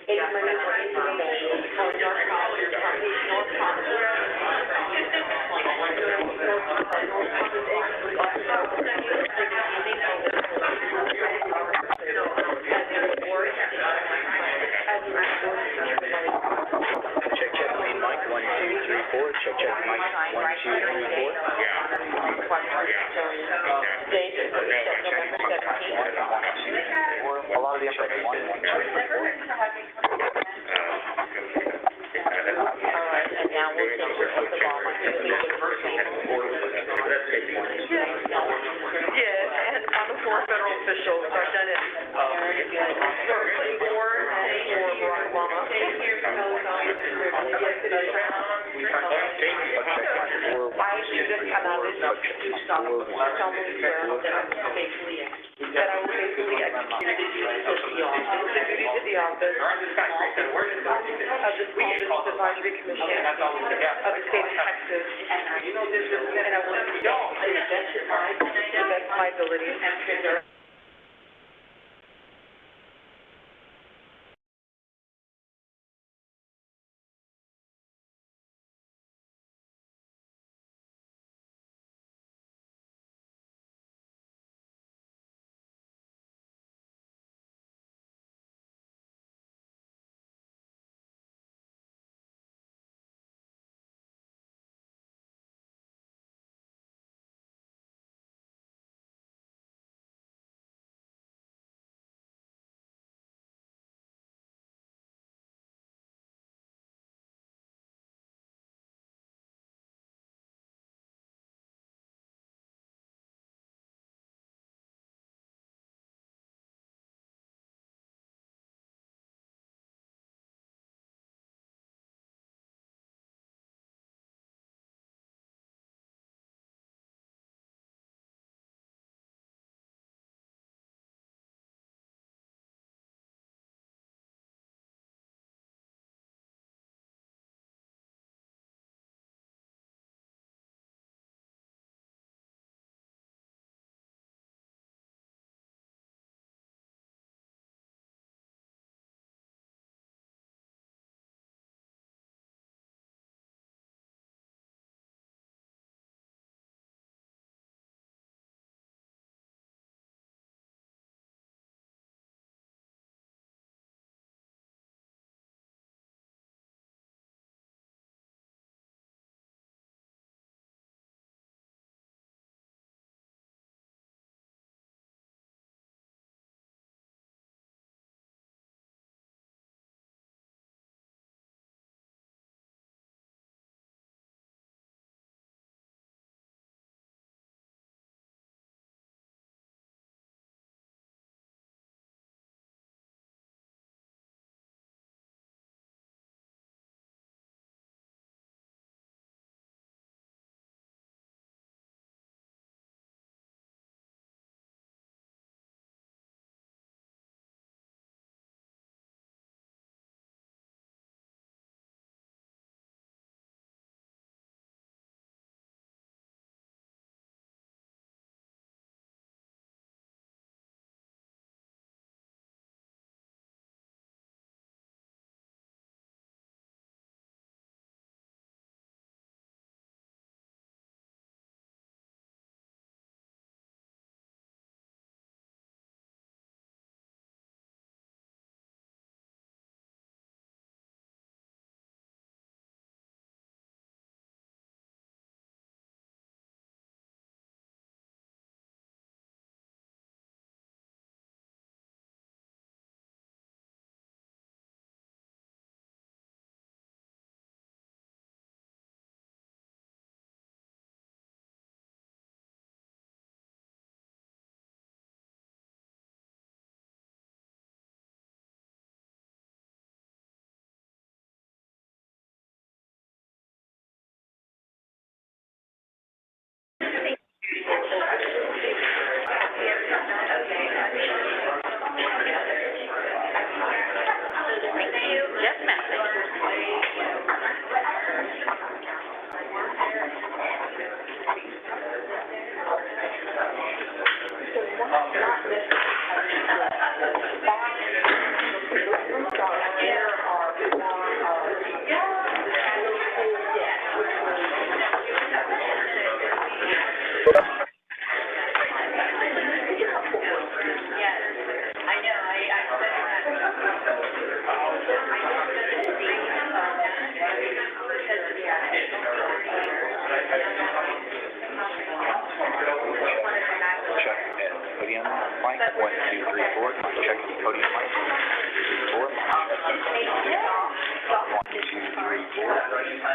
any money or anything of value, or North Providence, Check, main mic, 1, 2, 3, 4. Check, mic, 1, 2, 3, 4. Date is November 17th. A lot of the information. 1, 2, 3, 4. All right, and now we'll take your oath of office. Yeah, and I'm a former federal official, so I've done it for Clinton Board and for Barack Obama. I should have come out of this to stop someone that I will basically execute the duties of the office of the Small Business Advisory Commission of the state of Texas, and I will do to the best of my abilities.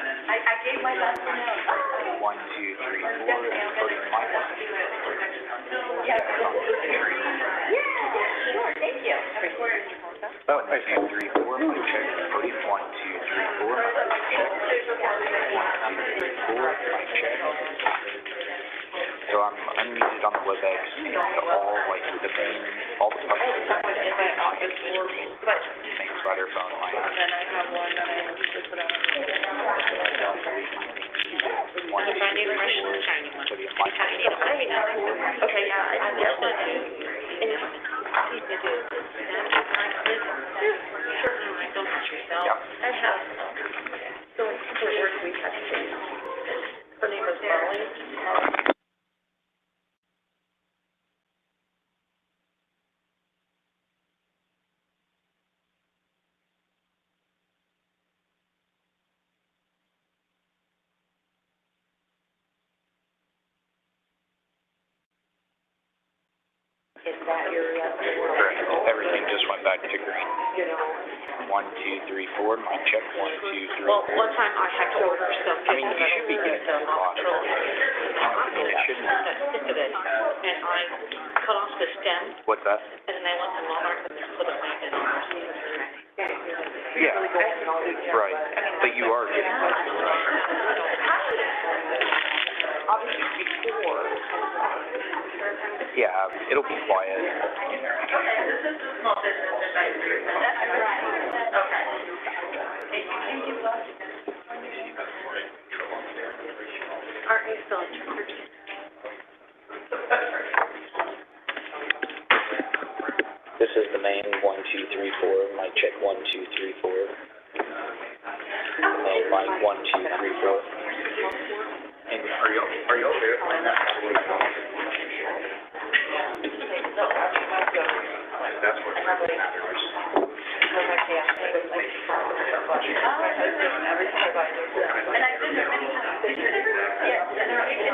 I gave my last one out. 1, 2, 3, 4, podium mic. Yeah, sure, thank you. 1, 2, 3, 4, mic check, podium. 1, 2, 3, 4, mic check. 1, 2, 3, 4, mic check. So I'm unmuted on the WebEx, and all, like, the main, all the buttons In my office, but main spider phone line. then I have one that I usually put on. One, If I need a fresh shiny one. Okay, yeah, I just want to, and you need to do certainly don't touch yourself. Yep. I have, so for work we have to, her name is Molly. In that area of the world. Correct. Everything just went back to green. You know. 1, 2, 3, 4, mic check. 1, 2, 3, 4. Well, one time I had to order some. I mean, you should be getting to the bottom. I mean, it shouldn't. And I cut off the stem. What's that? And then I went to Walmart and just put it back in. Yeah, right. But you are getting that. Obviously before. Yeah, it'll be quiet. Okay, this is the small business advisory. That's right. Okay. Thank you. Aren't you still in church? This is the main 1, 2, 3, 4. Mic check. 1, 2, 3, 4. Main mic 1, 2, 3, 4. And are you okay with playing that? That's what matters. And I've been there many times. Yes, and they're in the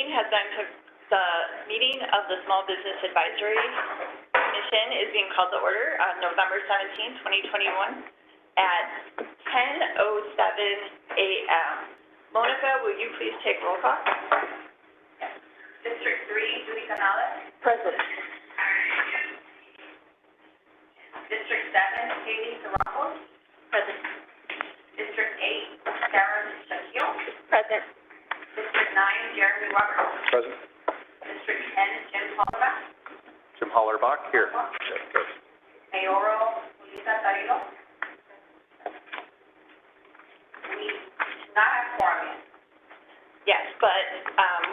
meeting has been, the meeting of the Small Business Advisory Commission is being called to order on November 17, 2021 at 10:07 a.m. Monica, will you please take roll call? Yes. District 3, Judy Canales. Present. District 7, Katie Sorakas. Present. District 8, Sarah Shaquille. Present. District 9, Jeremy Roberts. Present. District 10, Jim Hollerbach. Jim Hollerbach, here. Mayoral, Lisa Tarillo. We do not have quorum yet. Yes, but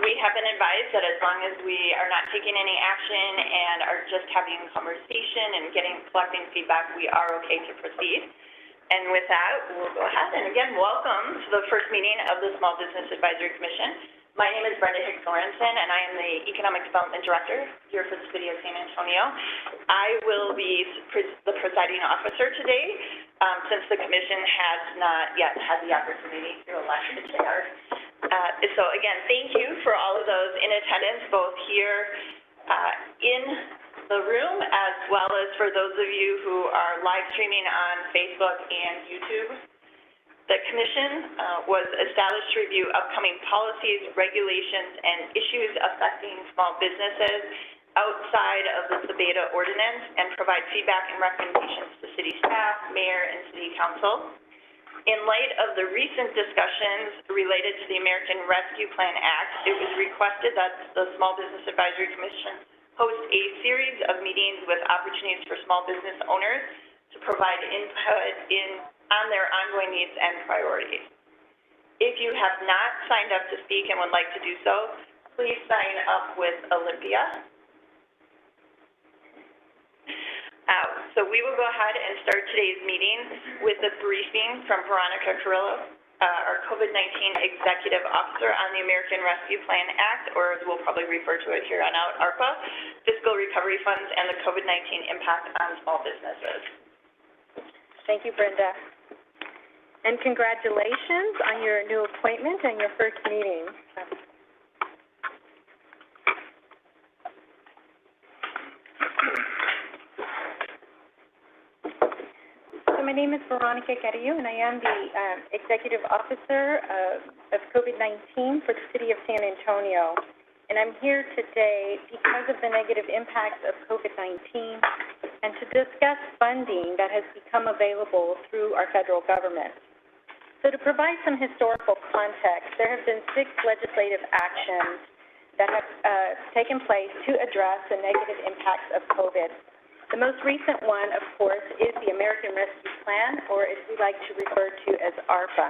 we have been advised that as long as we are not taking any action and are just having conversation and collecting feedback, we are okay to proceed. And with that, we'll go ahead and again, welcome to the first meeting of the Small Business Advisory Commission. My name is Brenda Hicks-Lorenzen, and I am the Economic Development Director here for the City of San Antonio. I will be the presiding officer today, since the Commission has not yet had the opportunity to elect the chair. So again, thank you for all of those in attendance, both here in the room, as well as for those of you who are live streaming on Facebook and YouTube. The Commission was established to review upcoming policies, regulations, and issues affecting small businesses outside of the Sabeta Ordinance and provide feedback and recommendations to City staff, Mayor, and City Council. In light of the recent discussions related to the American Rescue Plan Act, it was requested that the Small Business Advisory Commission host a series of meetings with opportunities for small business owners to provide input on their ongoing needs and priorities. If you have not signed up to speak and would like to do so, please sign up with Olympia. So we will go ahead and start today's meeting with a briefing from Veronica Carrillo, our COVID-19 Executive Officer on the American Rescue Plan Act, or as we'll probably refer to it here on out, Arfa, Fiscal Recovery Funds, and the COVID-19 impact on small businesses. Thank you, Brenda. And congratulations on your new appointment and your first meeting. So my name is Veronica Carrillo, and I am the Executive Officer of COVID-19 for the City of San Antonio. And I'm here today because of the negative impacts of COVID-19 and to discuss funding that has become available through our federal government. So to provide some historical context, there have been 6 legislative actions that have taken place to address the negative impacts of COVID. The most recent one, of course, is the American Rescue Plan, or as we like to refer to as Arfa.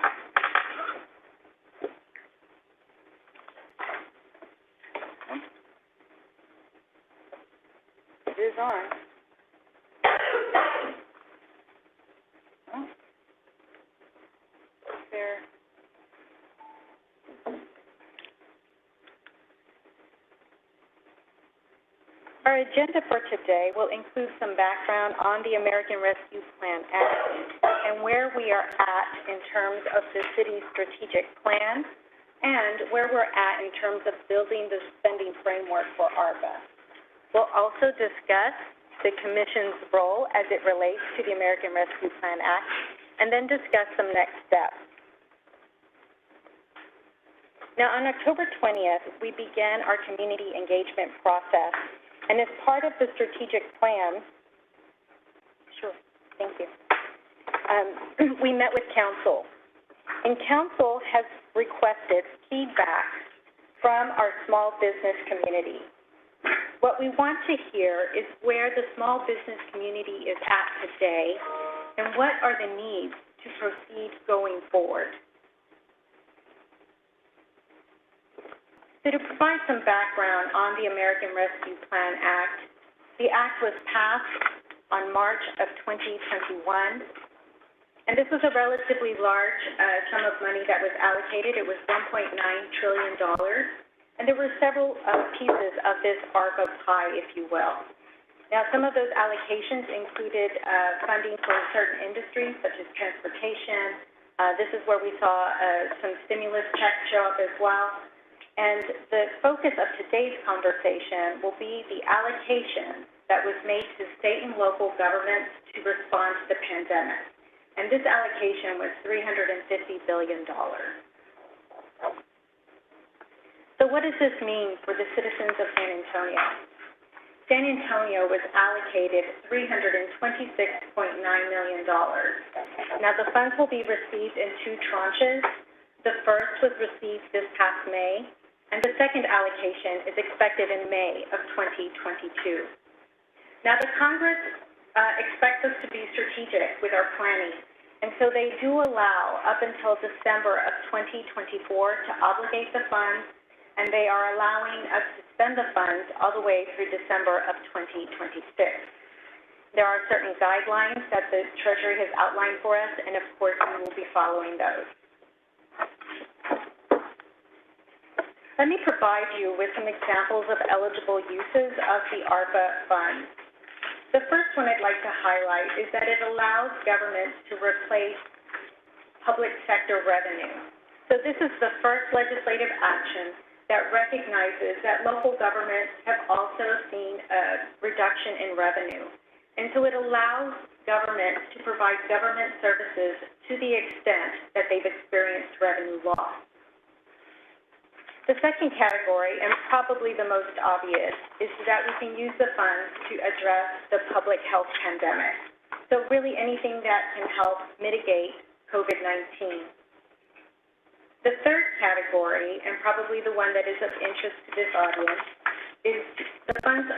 It is on. Oh. There. Our agenda for today will include some background on the American Rescue Plan Act and where we are at in terms of the city's strategic plan and where we're at in terms of building the spending framework for Arfa. We'll also discuss the Commission's role as it relates to the American Rescue Plan Act and then discuss some next steps. Now, on October 20th, we began our community engagement process. And as part of the strategic plan, we met with Council. And Council has requested feedback from our small business community. What we want to hear is where the small business community is at today and what are the needs to proceed going forward. So to provide some background on the American Rescue Plan Act, the Act was passed on March of 2021, and this was a relatively large sum of money that was allocated. It was $1.9 trillion, and there were several pieces of this Arfa pie, if you will. Now, some of those allocations included funding for certain industries, such as transportation. This is where we saw some stimulus checks show up as well. And the focus of today's conversation will be the allocation that was made to state and local governments to respond to the pandemic. And this allocation was $350 billion. So what does this mean for the citizens of San Antonio? San Antonio was allocated $326.9 million. Now, the funds will be received in two tranches. The first was received this past May, and the second allocation is expected in May of 2022. Now, the Congress expects us to be strategic with our planning, and so they do allow up until December of 2024 to obligate the funds, and they are allowing us to spend the funds all the way through December of 2026. There are certain guidelines that the Treasury has outlined for us, and of course, we will be following those. Let me provide you with some examples of eligible uses of the ARPA funds. The first one I'd like to highlight is that it allows governments to replace public sector revenue. So this is the first legislative action that recognizes that local governments have also seen a reduction in revenue. And so it allows governments to provide government services to the extent that they've experienced revenue loss. The second category, and probably the most obvious, is that we can use the funds to address the public health pandemic. So really anything that can help mitigate COVID-19. The third category, and probably the one that is of interest to this audience, is the funds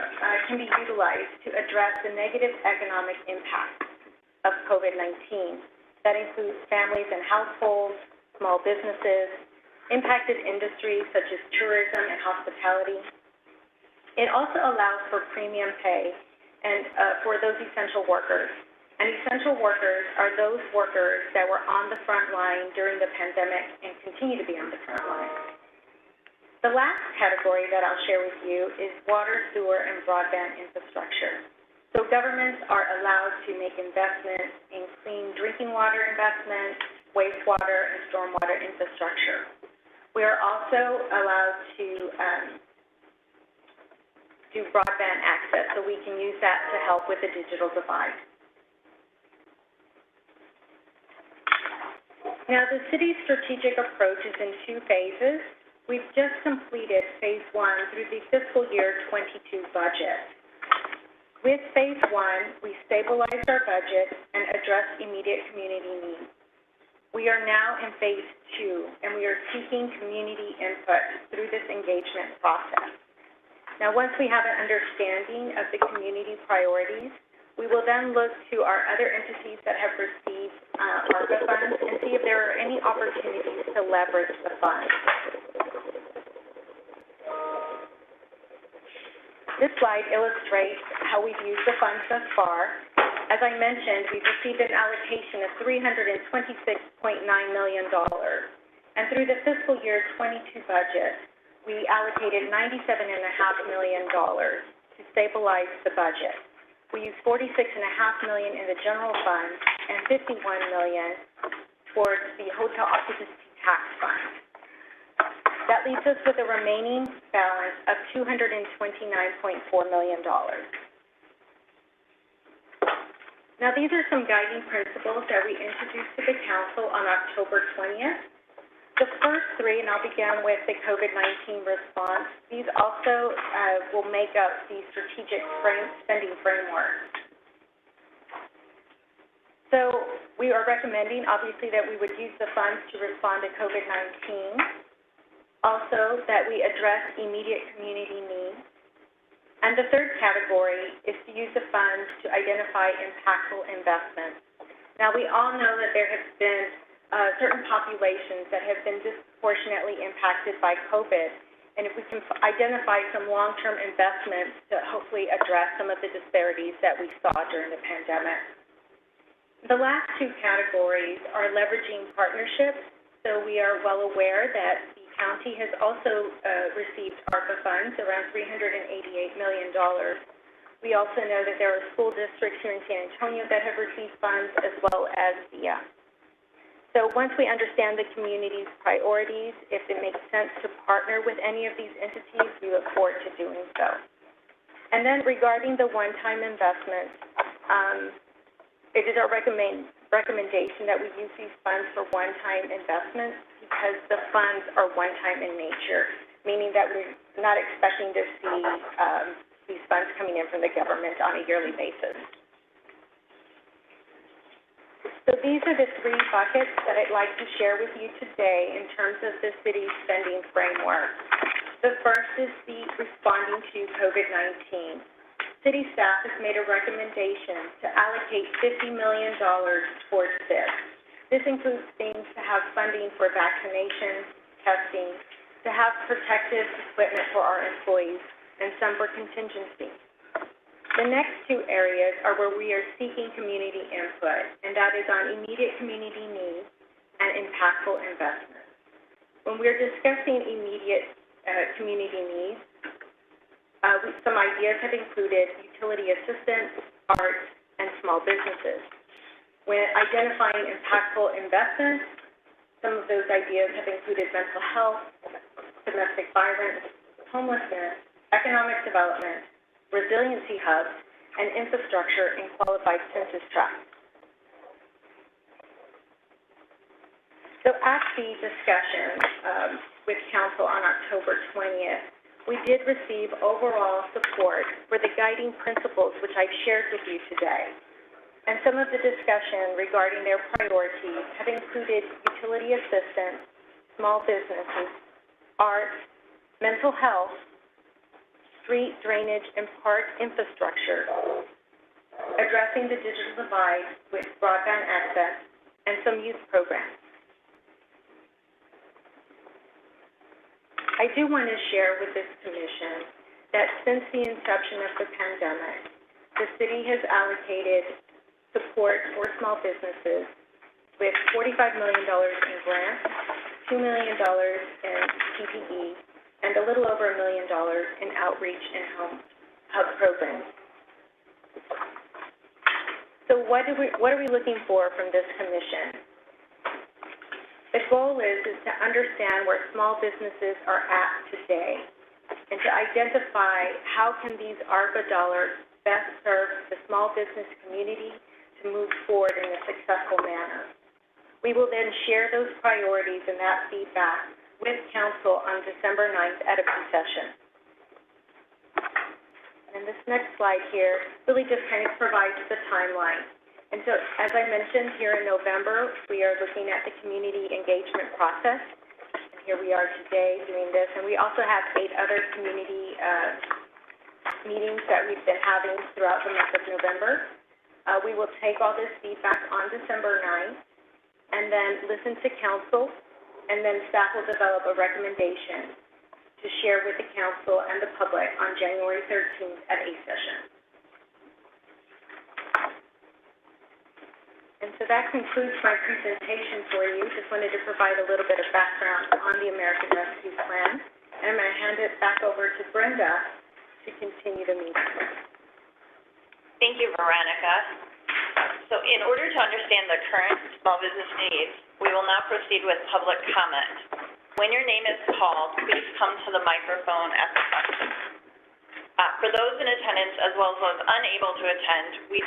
can be utilized to address the negative economic impact of COVID-19. That includes families and households, small businesses, impacted industries such as tourism and hospitality. It also allows for premium pay and for those essential workers. And essential workers are those workers that were on the front line during the pandemic and continue to be on the front line. The last category that I'll share with you is water, sewer, and broadband infrastructure. So governments are allowed to make investments in clean drinking water investments, wastewater, and stormwater infrastructure. We are also allowed to do broadband access, so we can use that to help with the digital divide. Now, the city's strategic approach is in two phases. We've just completed phase 1 through the fiscal year 22 budget. With phase 1, we stabilized our budget and addressed immediate community needs. We are now in phase 2, and we are seeking community input through this engagement process. Now, once we have an understanding of the community priorities, we will then look to our other entities that have received ARPA funds and see if there are any opportunities to leverage the funds. This slide illustrates how we've used the funds thus far. As I mentioned, we've received an allocation of $326.9 million. And through the fiscal year 22 budget, we allocated $97.5 million to stabilize the budget. We used $46.5 million in the general fund and $51 million towards the hotel occupancy tax fund. That leaves us with a remaining balance of $229.4 million. Now, these are some guiding principles that we introduced to the Council on October 20th. The first three, and I'll begin with the COVID-19 response, these also will make up the strategic spending framework. So we are recommending, obviously, that we would use the funds to respond to COVID-19, also that we address immediate community needs. And the third category is to use the funds to identify impactful investments. Now, we all know that there have been certain populations that have been disproportionately impacted by COVID, and if we can identify some long-term investments to hopefully address some of the disparities that we saw during the pandemic. The last two categories are leveraging partnerships, so we are well aware that the county has also received ARPA funds, around $388 million. We also know that there are school districts here in San Antonio that have received funds, as well as the So once we understand the community's priorities, if it makes sense to partner with any of these entities, we look forward to doing so. And then regarding the one-time investments, it is our recommendation that we use these funds for one-time investments because the funds are one-time in nature, meaning that we're not expecting to see these funds coming in from the government on a yearly basis. So these are the three buckets that I'd like to share with you today in terms of the city's spending framework. The first is the responding to COVID-19. City staff has made a recommendation to allocate $50 million towards this. This includes things to have funding for vaccination, testing, to have protective equipment for our employees, and some for contingency. The next two areas are where we are seeking community input, and that is on immediate community needs and impactful investments. When we're discussing immediate community needs, some ideas have included utility assistance, arts, and small businesses. When identifying impactful investments, some of those ideas have included mental health, domestic violence, homelessness, economic development, resiliency hubs, and infrastructure in qualified census tracts. So at the discussion with Council on October 20th, we did receive overall support for the guiding principles which I've shared with you today. And some of the discussion regarding their priorities have included utility assistance, small businesses, arts, mental health, street drainage and park infrastructure, addressing the digital divide with broadband access, and some youth programs. I do want to share with this commission that since the inception of the pandemic, the city has allocated support for small businesses with $45 million in grants, $2 million in PPE, and a little over $1 million in outreach and home hub programs. So what are we looking for from this commission? The goal is to understand where small businesses are at today and to identify how can these ARPA dollars best serve the small business community to move forward in a successful manner. We will then share those priorities and that feedback with Council on December 9th at a session. And this next slide here really just kind of provides the timeline. And so, as I mentioned, here in November, we are looking at the community engagement process. And here we are today doing this. And we also have 8 other community meetings that we've been having throughout the month of November. We will take all this feedback on December 9th and then listen to Council, and then staff will develop a recommendation to share with the Council and the public on January 13th at a session. And so that concludes my presentation for you. Just wanted to provide a little bit of background on the American Rescue Plan. And I'm going to hand it back over to Brenda to continue the meeting. Thank you, Veronica. So in order to understand the current small business needs, we will now proceed with public comment. When your name is called, please come to the microphone at the function. For those in attendance as well as those unable to attend, we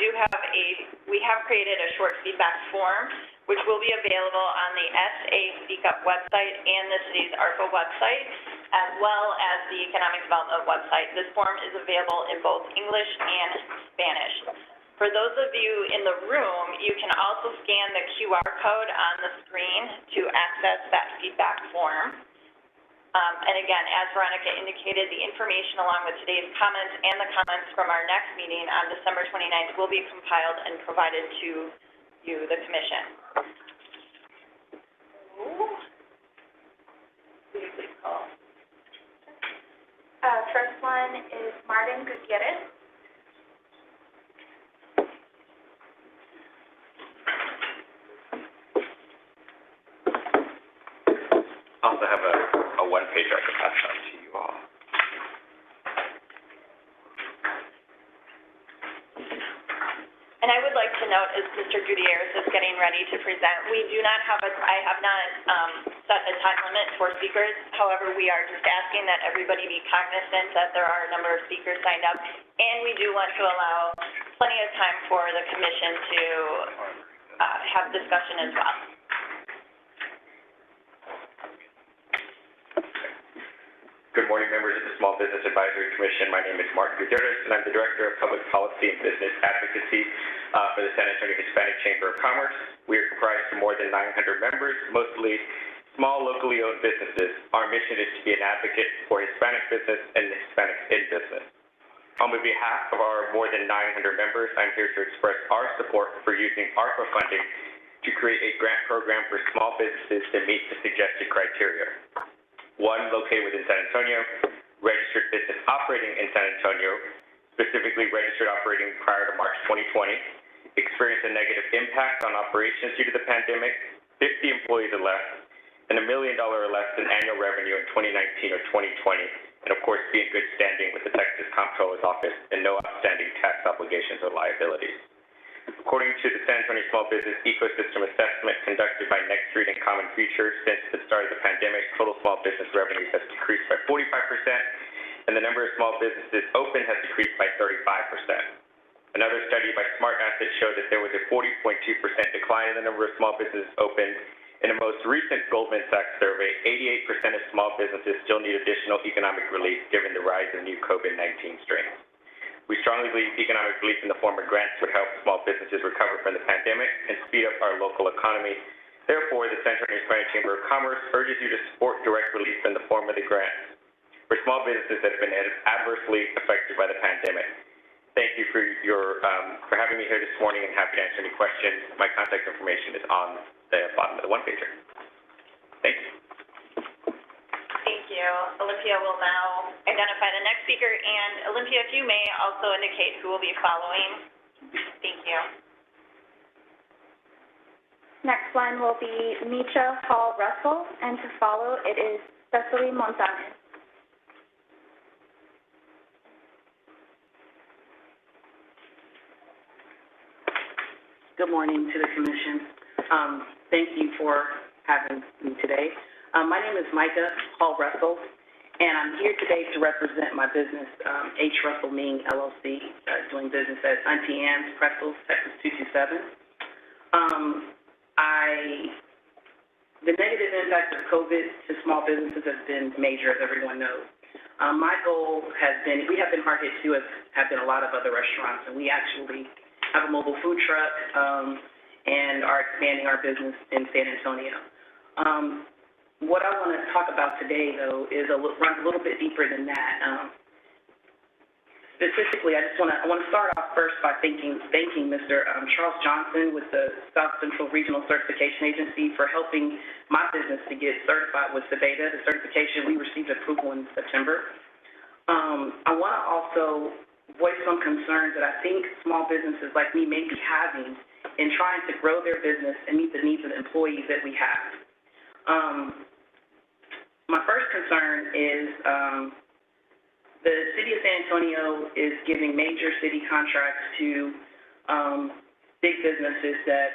have created a short feedback form which will be available on the SA Speak Up website and the city's ARFA website, as well as the Economic Development website. This form is available in both English and Spanish. For those of you in the room, you can also scan the QR code on the screen to access that feedback form. And again, as Veronica indicated, the information along with today's comments and the comments from our next meeting on December 29th will be compiled and provided to you, the commission. Please call. First one is Martin Gutierrez. I also have a one-page I could pass out to you all. And I would like to note, about is Mr. Gutierrez is getting ready to present. We do not have I have not set a time limit for speakers. However, we are just asking that everybody be cognizant that there are a number of speakers signed up, and we do want to allow plenty of time for the commission to have discussion as well. Good morning, members of the Small Business Advisory Commission. My name is Martin Gutierrez, and I'm the Director of Public Policy and Business Advocacy for the San Antonio Hispanic Chamber of Commerce. We are comprised of more than 900 members, mostly small, locally owned businesses. Our mission is to be an advocate for Hispanic business and Hispanics in business. On behalf of our more than 900 members, I'm here to express our support for using Arfa funding to create a grant program for small businesses to meet the suggested criteria. One, located within San Antonio, registered business operating in San Antonio, specifically registered operating prior to March 2020, experienced a negative impact on operations due to the pandemic, 50 employees or less, and $1 million or less in annual revenue in 2019 or 2020, and of course be in good standing with the Texas Comptroller's Office and no outstanding tax obligations or liabilities. According to the San Antonio Small Business Ecosystem Assessment conducted by Next Street and Common Future, since the start of the pandemic, total small business revenues has decreased by 45%, and the number of small businesses open has decreased by 35%. Another study by Smart Asset showed that there was a 40.2% decline in the number of small businesses opened. In a most recent Goldman Sachs survey, 88% of small businesses still need additional economic relief given the rise of new COVID-19 strains. We strongly believe economic relief in the form of grants would help small businesses recover from the pandemic and speed up our local economy. Therefore, the San Antonio Hispanic Chamber of Commerce urges you to support direct relief in the form of the grants for small businesses that have been adversely affected by the pandemic. Thank you for having me here this morning, and happy to answer any questions. My contact information is on the bottom of the one-pager. Thank you. Thank you. Olympia will now identify the next speaker, and Olympia, if you may also indicate who will be following. Thank you. Next one will be Misha Hall Russell, and to follow it is Cecily Montañez. Good morning to the Commission. Thank you for having me today. My name is Micah Hall Russell, and I'm here today to represent my business, H. Russell Ming, LLC, doing business at Auntie Anne's Pretzels, Texas 227. The negative impact of COVID to small businesses has been major, as everyone knows. My goal has been, we have been hard hit too, as have been a lot of other restaurants, and we actually have a mobile food truck and are expanding our business in San Antonio. What I want to talk about today, though, is run a little bit deeper than that. Specifically, I want to start off first by thanking Mr. Charles Johnson with the South Central Regional Certification Agency for helping my business to get certified with CEBETA, the certification we received approval in September. I want to also voice some concerns that I think small businesses like me may be having in trying to grow their business and meet the needs of the employees that we have. My first concern is the City of San Antonio is giving major city contracts to big businesses that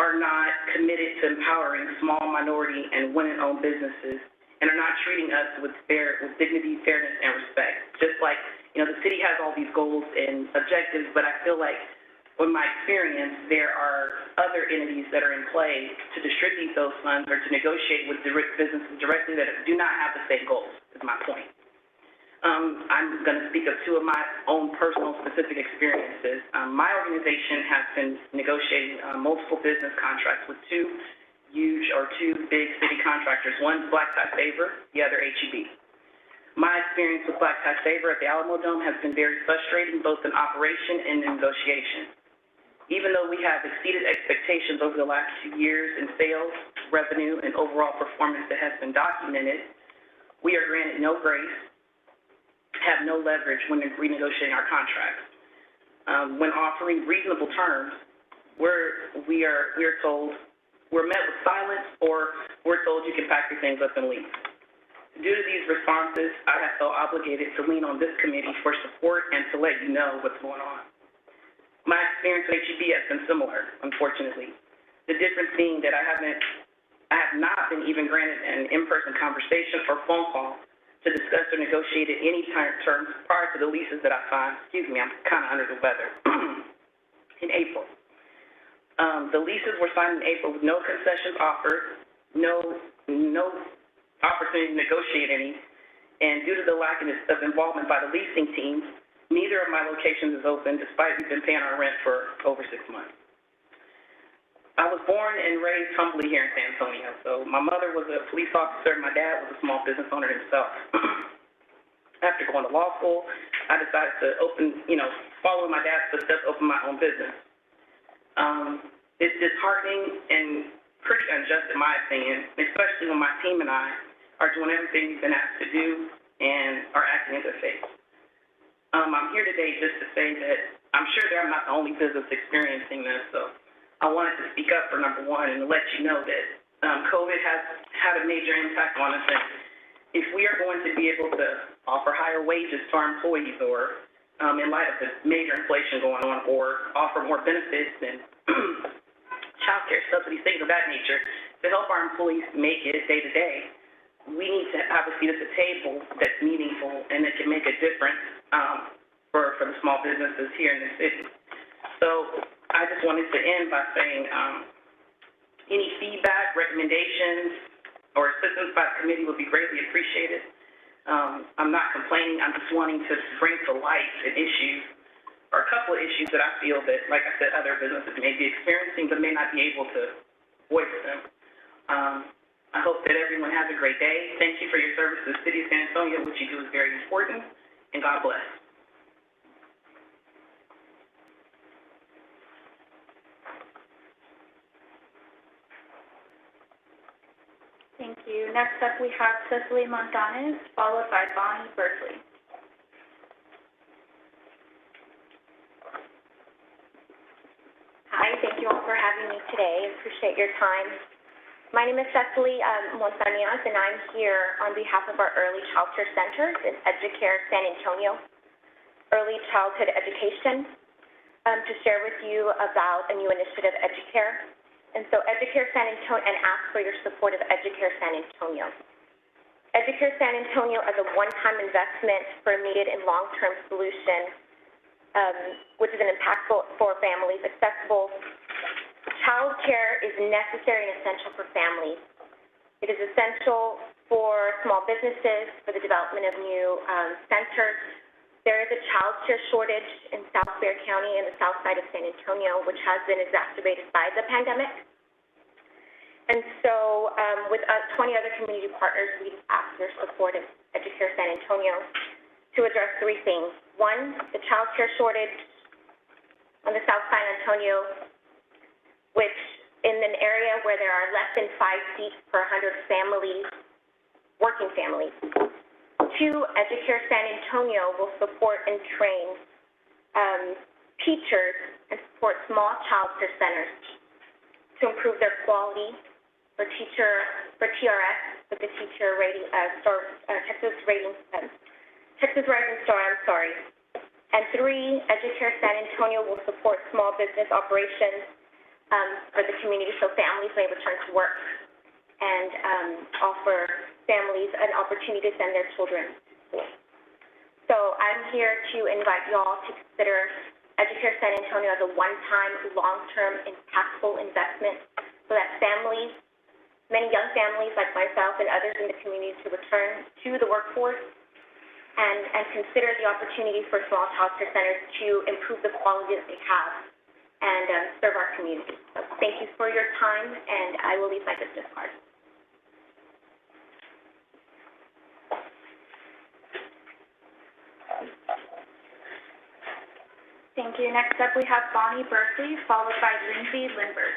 are not committed to empowering small minority and women-owned businesses and are not treating us with dignity, fairness, and respect. Just like, the city has all these goals and objectives, but I feel like, in my experience, there are other entities that are in play to distribute those funds or to negotiate with businesses directly that do not have the same goals, is my point. I'm going to speak of two of my own personal specific experiences. My organization has been negotiating multiple business contracts with two big city contractors. One's Black Tie Favor, the other HEB. My experience with Black Tie Favor at the Alamo Dome has been very frustrating, both in operation and in negotiation. Even though we have exceeded expectations over the last 2 years in sales, revenue, and overall performance that has been documented, we are granted no grace, have no leverage when renegotiating our contracts. When offering reasonable terms, we're told we're met with silence, or we're told you can pack your things up and leave. Due to these responses, I have felt obligated to lean on this committee for support and to let you know what's going on. my experience with HEB has been similar, unfortunately. The difference being that I have not been even granted an in-person conversation or phone call to discuss or negotiate any terms prior to the leases that I signed. Excuse me, I'm kind of under the weather. In April. The leases were signed in April with no concessions offered, no opportunity to negotiate any, and due to the lack of involvement by the leasing teams, neither of my locations is open despite we've been paying our rent for over 6 months. I was born and raised humbly here in San Antonio. So my mother was a police officer, my dad was a small business owner himself. After going to law school, I decided to follow my dad's footsteps, open my own business. It's disheartening and pretty unjust in my opinion, especially when my team and I are doing everything we've been asked to do and are acting in good faith. I'm here today just to say that I'm sure that I'm not the only business experiencing this, so I wanted to speak up for number one and to let you know that COVID has had a major impact on us, and if we are going to be able to offer higher wages to our employees or in light of the major inflation going on, or offer more benefits and child care subsidies, things of that nature, to help our employees make it day to day, we need to have a seat at the table that's meaningful and that can make a difference for the small businesses here in the city. So I just wanted to end by saying any feedback, recommendations, or assistance by the committee would be greatly appreciated. I'm not complaining. I'm just wanting to bring to light an issue or a couple of issues that I feel that, like I said, other businesses may be experiencing but may not be able to voice them. I hope that everyone has a great day. Thank you for your service to the city of San Antonio. What you do is very important, and God bless. Thank you. Next up, we have Cecily Montanez, followed by Bonnie Berkeley. Hi, thank you all for having me today. I appreciate your time. My name is Cecily Montanez, and I'm here on behalf of our Early Childcare Centers in Educare San Antonio, Early Childhood Education, to share with you about a new initiative, Educare. And so Educare San Antonio, and ask for your support of Educare San Antonio. Educare San Antonio is a one-time investment for immediate and long-term solution, which is an impactful for families, accessible. Child care is necessary and essential for families. It is essential for small businesses, for the development of new centers. There is a child care shortage in South Bexar County and the south side of San Antonio, which has been exacerbated by the pandemic. And so with 20 other community partners, we ask your support of Educare San Antonio to address three things. One, the child care shortage on the south side of Antonio, which in an area where there are less than 5 seats per 100 families, working families. Two, Educare San Antonio will support and train teachers and support small child care centers to improve their quality for TRS, with the teacher rating Texas Rising Star, And three, Educare San Antonio will support small business operations for the community so families may return to work and offer families an opportunity to send their children to school. So I'm here to invite you all to consider Educare San Antonio as a one-time, long-term, impactful investment so that families, many young families like myself and others in the community, to return to the workforce and consider the opportunity for small child care centers to improve the quality that they have and serve our community. So thank you for your time, and I will leave my business card. Thank you. Next up, we have Bonnie Berkeley, followed by Lindsey Lindberg.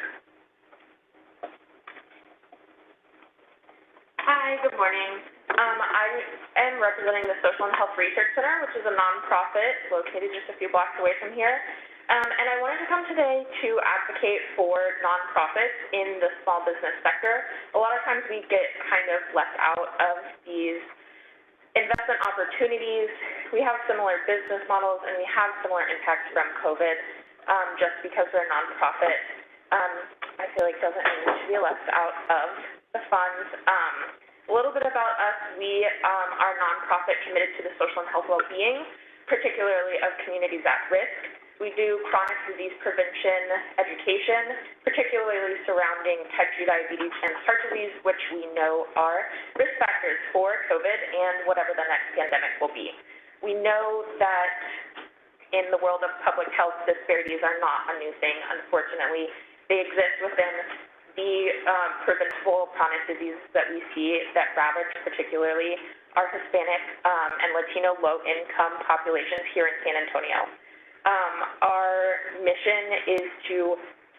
Hi, good morning. I am representing the Social and Health Research Center, which is a nonprofit located just a few blocks away from here. And I wanted to come today to advocate for nonprofits in the small business sector. A lot of times we get kind of left out of these investment opportunities. We have similar business models and we have similar impacts from COVID. just because they're nonprofit, I feel like doesn't need to be left out of the funds. A little bit about us, we are a nonprofit committed to the social and health well-being, particularly of communities at risk. We do chronic disease prevention education, particularly surrounding type 2 diabetes and heart disease, which we know are risk factors for COVID and whatever the next pandemic will be. We know that in the world of public health, disparities are not a new thing, unfortunately. They exist within the preventable chronic diseases that we see that ravage particularly our Hispanic and Latino low-income populations here in San Antonio. Our mission is to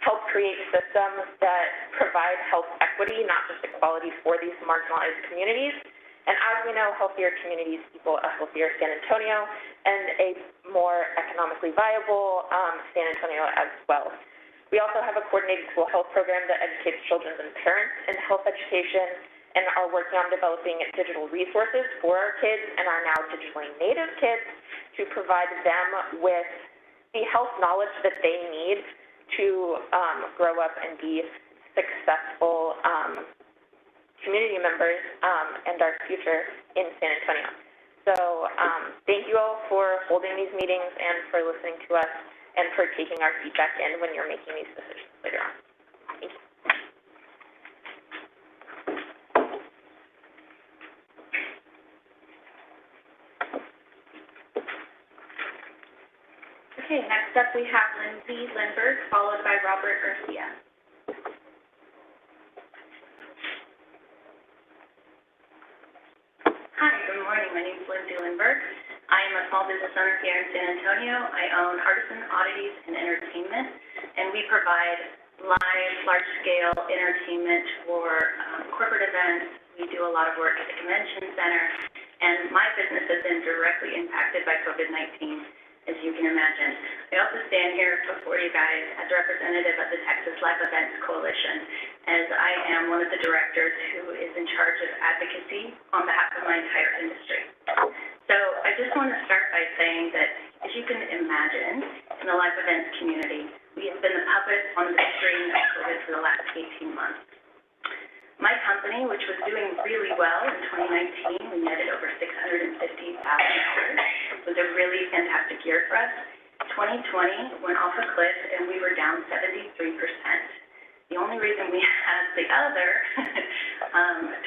help create systems that provide health equity, not just equality, for these marginalized communities. And as we know, healthier communities equal a healthier San Antonio and a more economically viable San Antonio as well. We also have a coordinated school health program that educates children and parents in health education, and are working on developing digital resources for our kids and our now digitally native kids to provide them with the health knowledge that they need to grow up and be successful community members and our future in San Antonio. So thank you all for holding these meetings and for listening to us and for taking our feedback in when you're making these decisions later on. Thank you. Okay, next up we have Lindsey Lindberg, followed by Robert Garcia. Hi, good morning. My name is Lindsey Lindberg. I am a small business owner here in San Antonio. I own Artisan Oddities and Entertainment, and we provide live, large-scale entertainment for corporate events. We do a lot of work at the convention center, and my business has been directly impacted by COVID-19, as you can imagine. I also stand here before you guys as a representative of the Texas Live Events Coalition, as I am one of the directors who is in charge of advocacy on behalf of my entire industry. So I just want to start by saying that, as you can imagine, in the live events community, we have been the puppets on the string of COVID for the last 18 months. My company, which was doing really well in 2019, we netted over $650,000. It was a really fantastic year for us. 2020 went off a cliff, and we were down 73%. The only reason we had the other 27%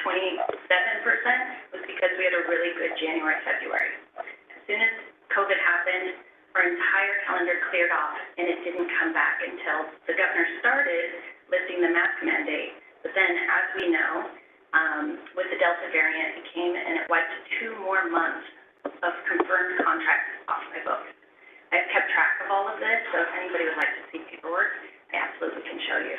was because we had a really good January, February. As soon as COVID happened, our entire calendar cleared off, and it didn't come back until the governor started lifting the mask mandate. But then, as we know, with the Delta variant, it came and it wiped 2 more months of confirmed contracts off my books. I've kept track of all of this, so if anybody would like to see paperwork, I absolutely can show you.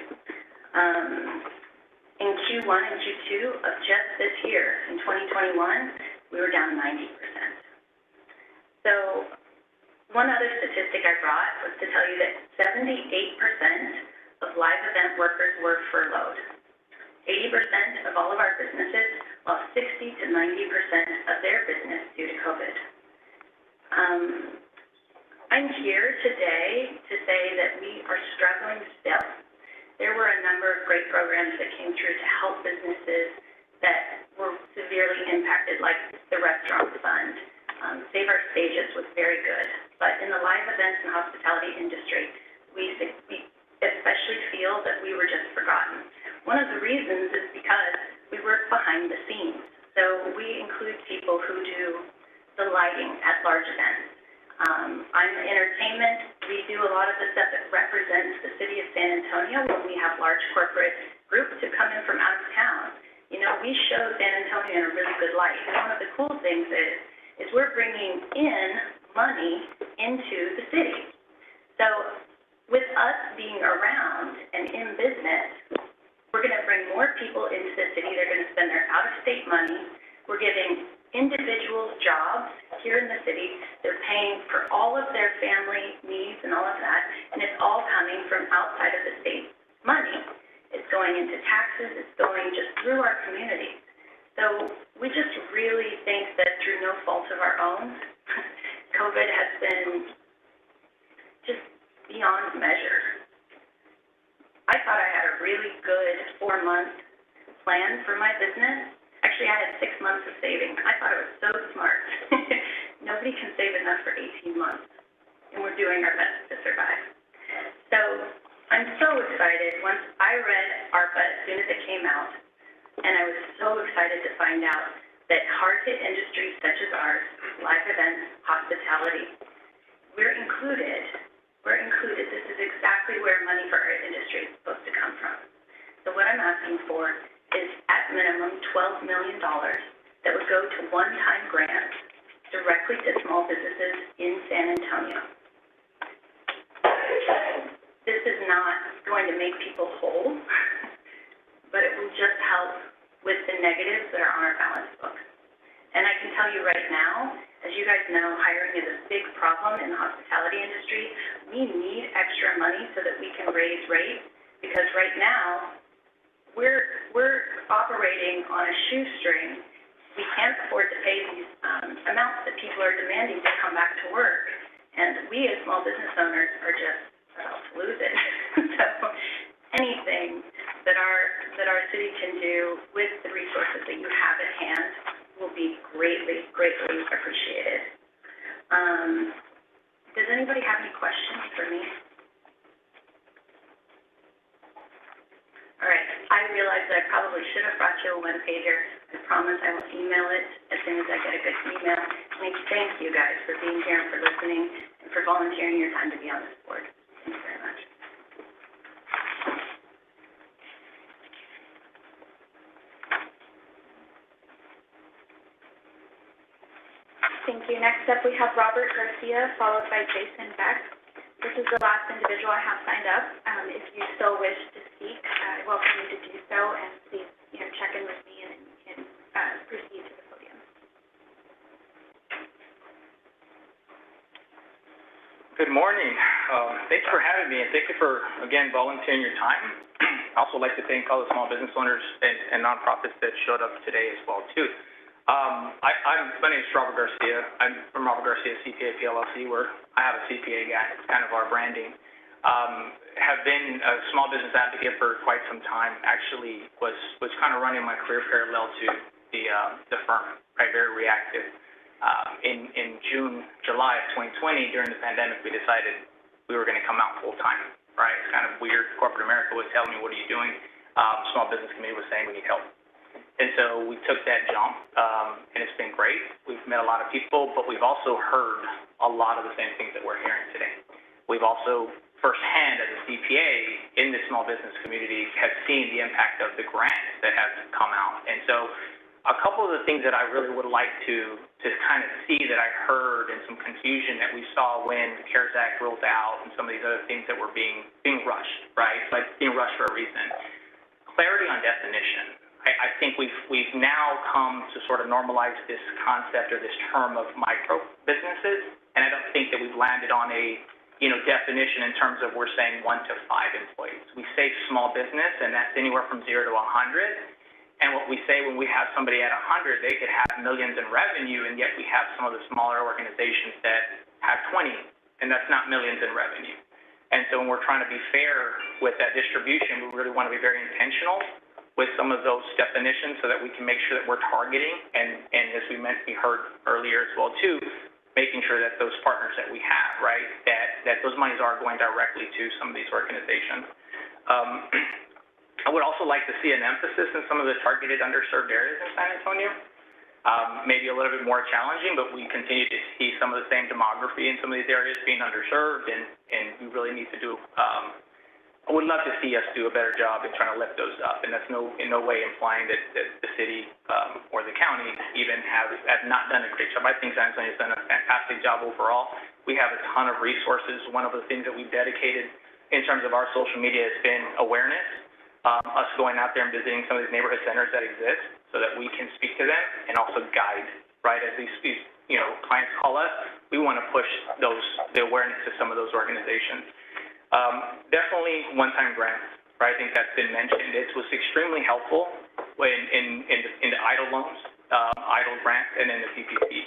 In Q1 and Q2 of just this year, in 2021, we were down 90%. So one other statistic I brought was to tell you that 78% of live event workers were furloughed. 80% of all of our businesses lost 60 to 90% of their business due to COVID. I'm here today to say that we are struggling still. There were a number of great programs that came through to help businesses that were severely impacted, like the Restaurant Fund. Save Our Stages was very good. But in the live events and hospitality industry, we especially feel that we were just forgotten. One of the reasons is because we work behind the scenes. So we include people who do the lighting at large events. I'm in entertainment. We do a lot of the stuff that represents the city of San Antonio when we have large corporate groups who come in from out of town. You know, we show San Antonio in a really good light. And one of the cool things is we're bringing in money into the city. So with us being around and in business, we're going to bring more people into the city. They're going to spend their out-of-state money. We're giving individuals jobs here in the city. They're paying for all of their family needs and all of that, and it's all coming from outside of the state money. It's going into taxes. It's going just through our community. So we just really think that through no fault of our own, COVID has been just beyond measure. I thought I had a really good 4-month plan for my business. Actually, I had 6 months of saving. I thought I was so smart. Nobody can save enough for 18 months, and we're doing our best to survive. So I'm so excited. Once I read Arfa as soon as it came out, and I was so excited to find out that hard-hit industries such as ours, live events, hospitality, we're included. We're included. This is exactly where money for our industry is supposed to come from. So what I'm asking for is at minimum $12 million that would go to one-time grants directly to small businesses in San Antonio. This is not going to make people whole, but it will just help with the negatives that are on our balance books. And I can tell you right now, as you guys know, hiring is a big problem in the hospitality industry. We need extra money so that we can raise rates, because right now, we're operating on a shoestring. We can't afford to pay these amounts that people are demanding to come back to work. And we as small business owners are just about to lose it. So anything that our city can do with the resources that you have at hand will be greatly, greatly appreciated. Does anybody have any questions for me? All right, I realize that I probably should have brought you a one-pager. I promise I will email it as soon as I get a good email. And thank you guys for being here and for listening and for volunteering your time to be on this board. Thank you very much. Thank you. Next up, we have Robert Garcia, followed by Jason Beck. This is the last individual I have signed up. If you still wish to speak, I welcome you to do so, and please, check in with me and proceed to the podium. Good morning. Thanks for having me, and thank you for, again, volunteering your time. I also like to thank all the small business owners and nonprofits that showed up today as well, too. My name is Robert Garcia. I'm from Robert Garcia CPA PLLC, where I have a CPA guy. It's kind of our branding. Have been a small business advocate for quite some time. Actually, was kind of running my career parallel to the firm, right? Very reactive. In July of 2020, during the pandemic, we decided we were going to come out full time, right? It's kind of weird. Corporate America was telling me, "What are you doing?" Small Business Committee was saying we need help. And so we took that jump, and it's been great. We've met a lot of people, but we've also heard a lot of the same things that we're hearing today. We've also, firsthand as a CPA in the small business community, have seen the impact of the grants that have come out. And so a couple of the things that I really would like to kind of see that I heard, and some confusion that we saw when the CARES Act rolled out and some of these other things that were being rushed, right? Like being rushed for a reason. Clarity on definition. I think we've now come to sort of normalize this concept or this term of micro businesses, and I don't think that we've landed on a definition in terms of we're saying 1 to 5 employees. We say small business, and that's anywhere from 0 to 100. And what we say when we have somebody at 100, they could have millions in revenue, and yet we have some of the smaller organizations that have 20, and that's not millions in revenue. And so when we're trying to be fair with that distribution, we really want to be very intentional with some of those definitions so that we can make sure that we're targeting, and as we heard earlier as well too, making sure that those partners that we have, right, that those monies are going directly to some of these organizations. I would also like to see an emphasis in some of the targeted underserved areas in San Antonio. Maybe a little bit more challenging, but we continue to see some of the same demography in some of these areas being underserved, and we really need to do I would love to see us do a better job in trying to lift those up, and that's in no way implying that the city or the county even have not done a great job. I think San Antonio has done a fantastic job overall. We have a ton of resources. One of the things that we've dedicated in terms of our social media has been awareness, us going out there and visiting some of these neighborhood centers that exist so that we can speak to them and also guide, right? As these clients call us, we want to push the awareness to some of those organizations. Definitely one-time grants, right? I think that's been mentioned. It was extremely helpful in the EIDL loans, EIDL grants, and then the PPP.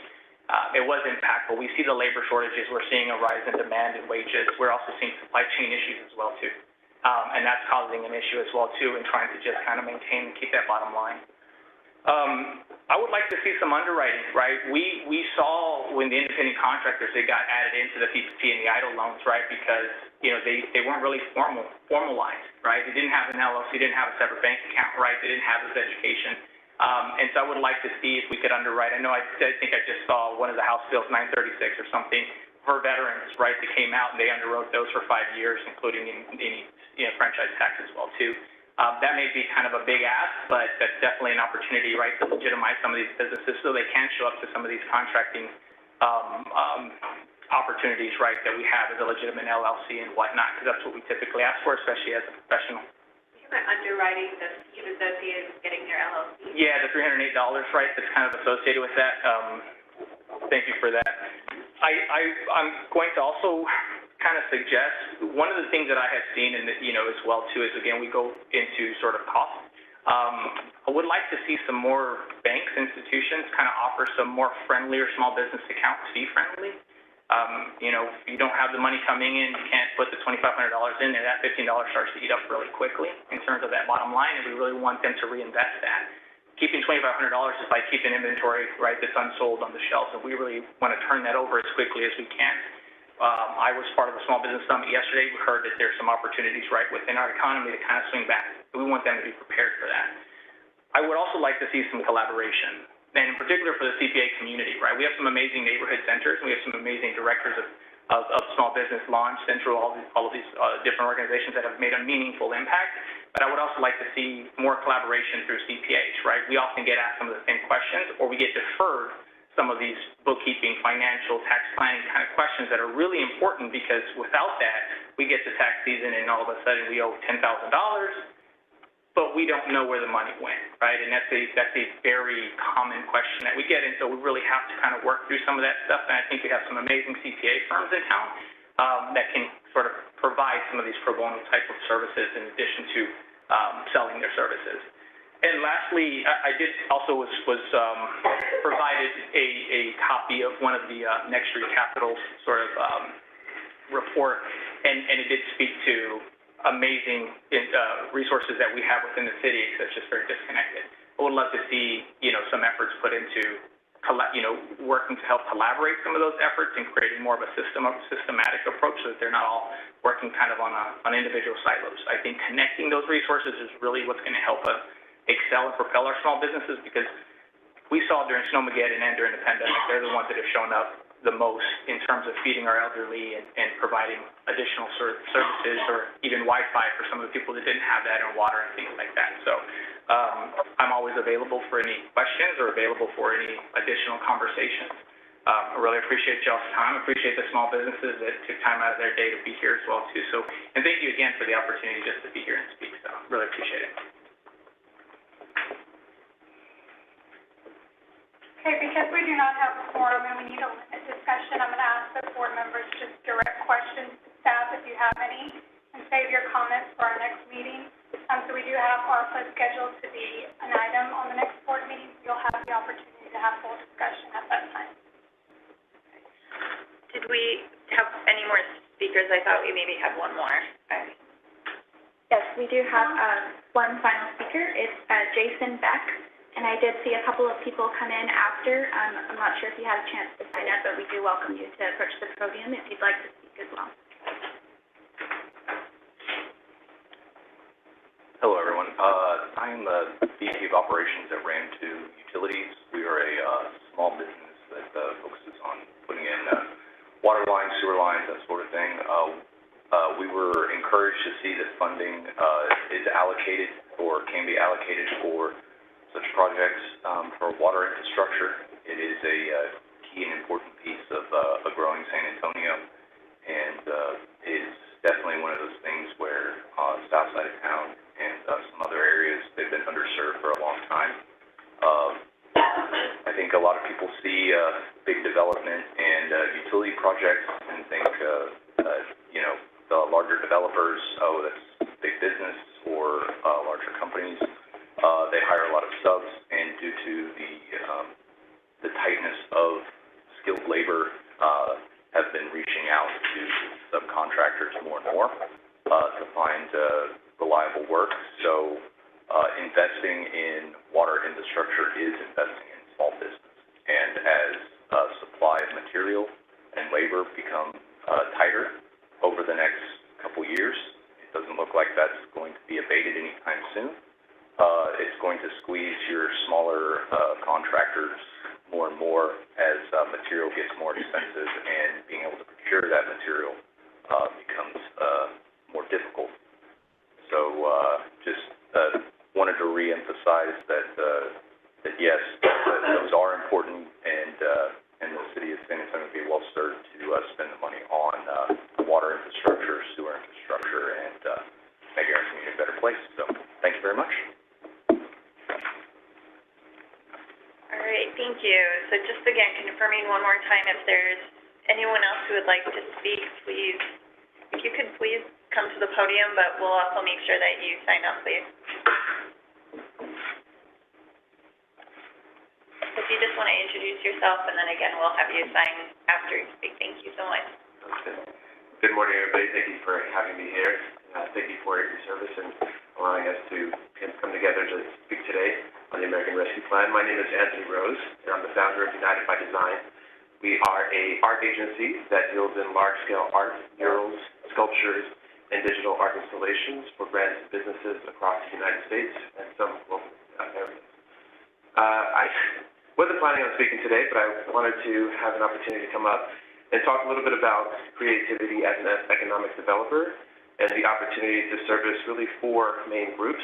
it was impactful. We see the labor shortages. We're seeing a rise in demand and wages. We're also seeing supply chain issues as well, too. And that's causing an issue as well, too, in trying to just kind of maintain and keep that bottom line. I would like to see some underwriting, right? We saw when the independent contractors, they got added into the PPP and the EIDL loans, right, because, you know, they weren't really formalized, right? They didn't have an LLC, didn't have a separate bank account, right? They didn't have this education. And so I would like to see if we could underwrite. I know I think I just saw one of the House Bills 936 or something for veterans, right, that came out, and they underwrote those for 5 years, including any franchise tax as well, too. That may be kind of a big ask, but that's definitely an opportunity, right, to legitimize some of these businesses so they can show up to some of these contracting opportunities, right, that we have as a legitimate LLC and whatnot, because that's what we typically ask for, especially as a professional. Underwriting the fees associated with getting your LLC? Yeah, the $308, right, that's kind of associated with that. Thank you for that. I'm going to also kind of suggest, one of the things that I have seen, and you know, as well too, is again, we go into sort of cost. I would like to see some more banks, institutions kind of offer some more friendlier small business accounts, fee-friendly. You know, if you don't have the money coming in, you can't put the $2,500 in there, that $15 starts to eat up really quickly in terms of that bottom line, and we really want them to reinvest that. Keeping $2,500 is like keeping inventory, right, that's unsold on the shelves, and we really want to turn that over as quickly as we can. I was part of the Small Business Summit yesterday. We heard that there's some opportunities right within our economy to kind of swing back. We want them to be prepared for that. I would also like to see some collaboration, and in particular for the CPA community, right? We have some amazing neighborhood centers, and we have some amazing directors of small business launch through all of these different organizations that have made a meaningful impact. But I would also like to see more collaboration through CPAs, right? We often get asked some of the same questions, or we get deferred some of these bookkeeping, financial, tax planning kind of questions that are really important, because without that, we get to tax season and all of a sudden we owe $10,000, but we don't know where the money went, right? And that's a very common question that we get, and so we really have to kind of work through some of that stuff, and I think we have some amazing CPA firms in town that can sort of provide some of these pro bono type of services in addition to selling their services. And lastly, I did also was provided a copy of one of the Next Street Capital's sort of report, and it did speak to amazing resources that we have within the city. That's just very disconnected. I would love to see, you know, some efforts put into, you know, working to help collaborate some of those efforts and creating more of a systematic approach so that they're not all working kind of on individual silos. I think connecting those resources is really what's going to help us excel and propel our small businesses, because we saw during Snowmageddon and during the pandemic, they're the ones that have shown up the most in terms of feeding our elderly and providing additional services, or even Wi-Fi for some of the people that didn't have that, and water and things like that. So I'm always available for any questions or available for any additional conversations. I really appreciate y'all's time. I appreciate the small businesses that took time out of their day to be here as well, too. So, and thank you again for the opportunity just to be here and speak. So really appreciate it. Okay, because we do not have a forum and we need a limit discussion, I'm going to ask the board members just direct questions to staff if you have any, and save your comments for our next meeting. So we do have Arfa scheduled to be an item on the next board meeting. You'll have the opportunity to have full discussion at that time. Did we have any more speakers? I thought we maybe had one more. Okay. Yes, we do have one final speaker. It's Jason Beck. And I did see a couple of people come in after. I'm not sure if you had a chance to sign up, but we do welcome you to approach the podium if you'd like to speak as well. Hello, everyone. I am the VP of Operations at RAM2 Utilities. We are a small business that focuses on putting in water lines, sewer lines, that sort of thing. We were encouraged to see that funding is allocated or can be allocated for such projects for water infrastructure. It is a key and important piece of a growing San Antonio, and is definitely one of those things where south side of town and some other areas, they've been underserved for a long time. I think a lot of people see big development and utility projects and think, you know, the larger developers, oh, that's big business, or larger companies. They hire a lot of subs, and due to the tightness of skilled labor have been reaching out to subcontractors more and more to find reliable work. So investing in water infrastructure is investing in small business. And as supply of material and labor become tighter over the next couple years, it doesn't look like that's going to be abated anytime soon. It's going to squeeze your smaller contractors more and more as material gets more expensive, and being able to procure that material becomes more difficult. So just wanted to reemphasize that yes, those are important, and the city of San Antonio would be well served to spend the money on water infrastructure, sewer infrastructure, and make our community a better place. So thank you very much. All right, thank you. So just again, confirming one more time, if there's anyone else who would like to speak, please, if you could please come to the podium, but we'll also make sure that you sign up, please. If you just want to introduce yourself, and then again, we'll have you sign after you speak. Thank you so much. Okay. Good morning, everybody. Thank you for having me here. Thank you for your service and allowing us to come together to speak today on the American Rescue Plan. My name is Anthony Rose, and I'm the founder of United by Design. We are an art agency that deals in large-scale art, murals, sculptures, and digital art installations for brands and businesses across the United States and some global areas. I wasn't planning on speaking today, but I wanted to have an opportunity to come up and talk a little bit about creativity as an economic developer and the opportunity to service really four main groups.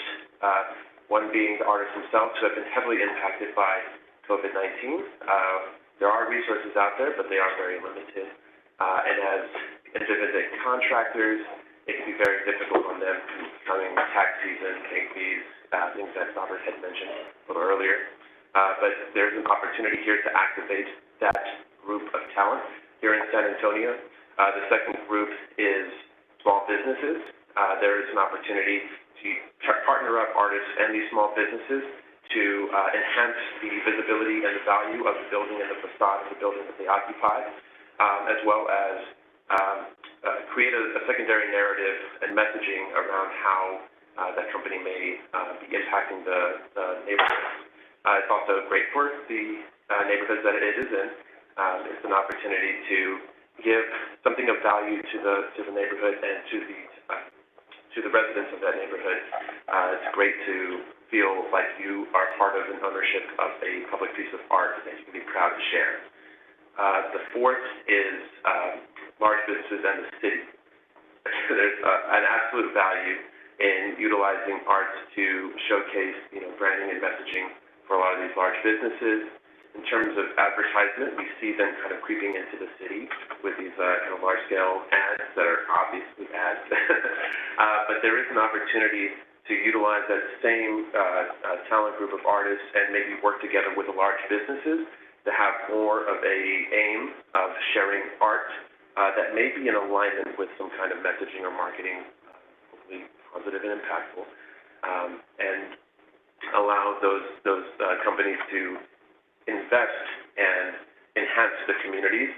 One being the artists themselves, who have been heavily impacted by COVID-19. There are resources out there, but they are very limited. And as independent contractors, it can be very difficult on them coming tax season, paying fees, things that Robert had mentioned a little earlier. But there's an opportunity here to activate that group of talent here in San Antonio. The second group is small businesses. There is an opportunity to partner up artists and these small businesses to enhance the visibility and the value of the building and the facade of the building that they occupy, as well as create a secondary narrative and messaging around how that company may be impacting the neighborhoods. It's also great for the neighborhoods that it is in. It's an opportunity to give something of value to the neighborhood and to the residents of that neighborhood. It's great to feel like you are part of an ownership of a public piece of art that you can be proud to share. The fourth is large businesses and the city. There's an absolute value in utilizing arts to showcase, branding and messaging for a lot of these large businesses. In terms of advertisement, we see them kind of creeping into the city with these kind of large-scale ads that are obviously ads. But there is an opportunity to utilize that same talent group of artists and maybe work together with the large businesses to have more of a aim of sharing art that may be in alignment with some kind of messaging or marketing, hopefully positive and impactful, and allow those companies to invest and enhance the communities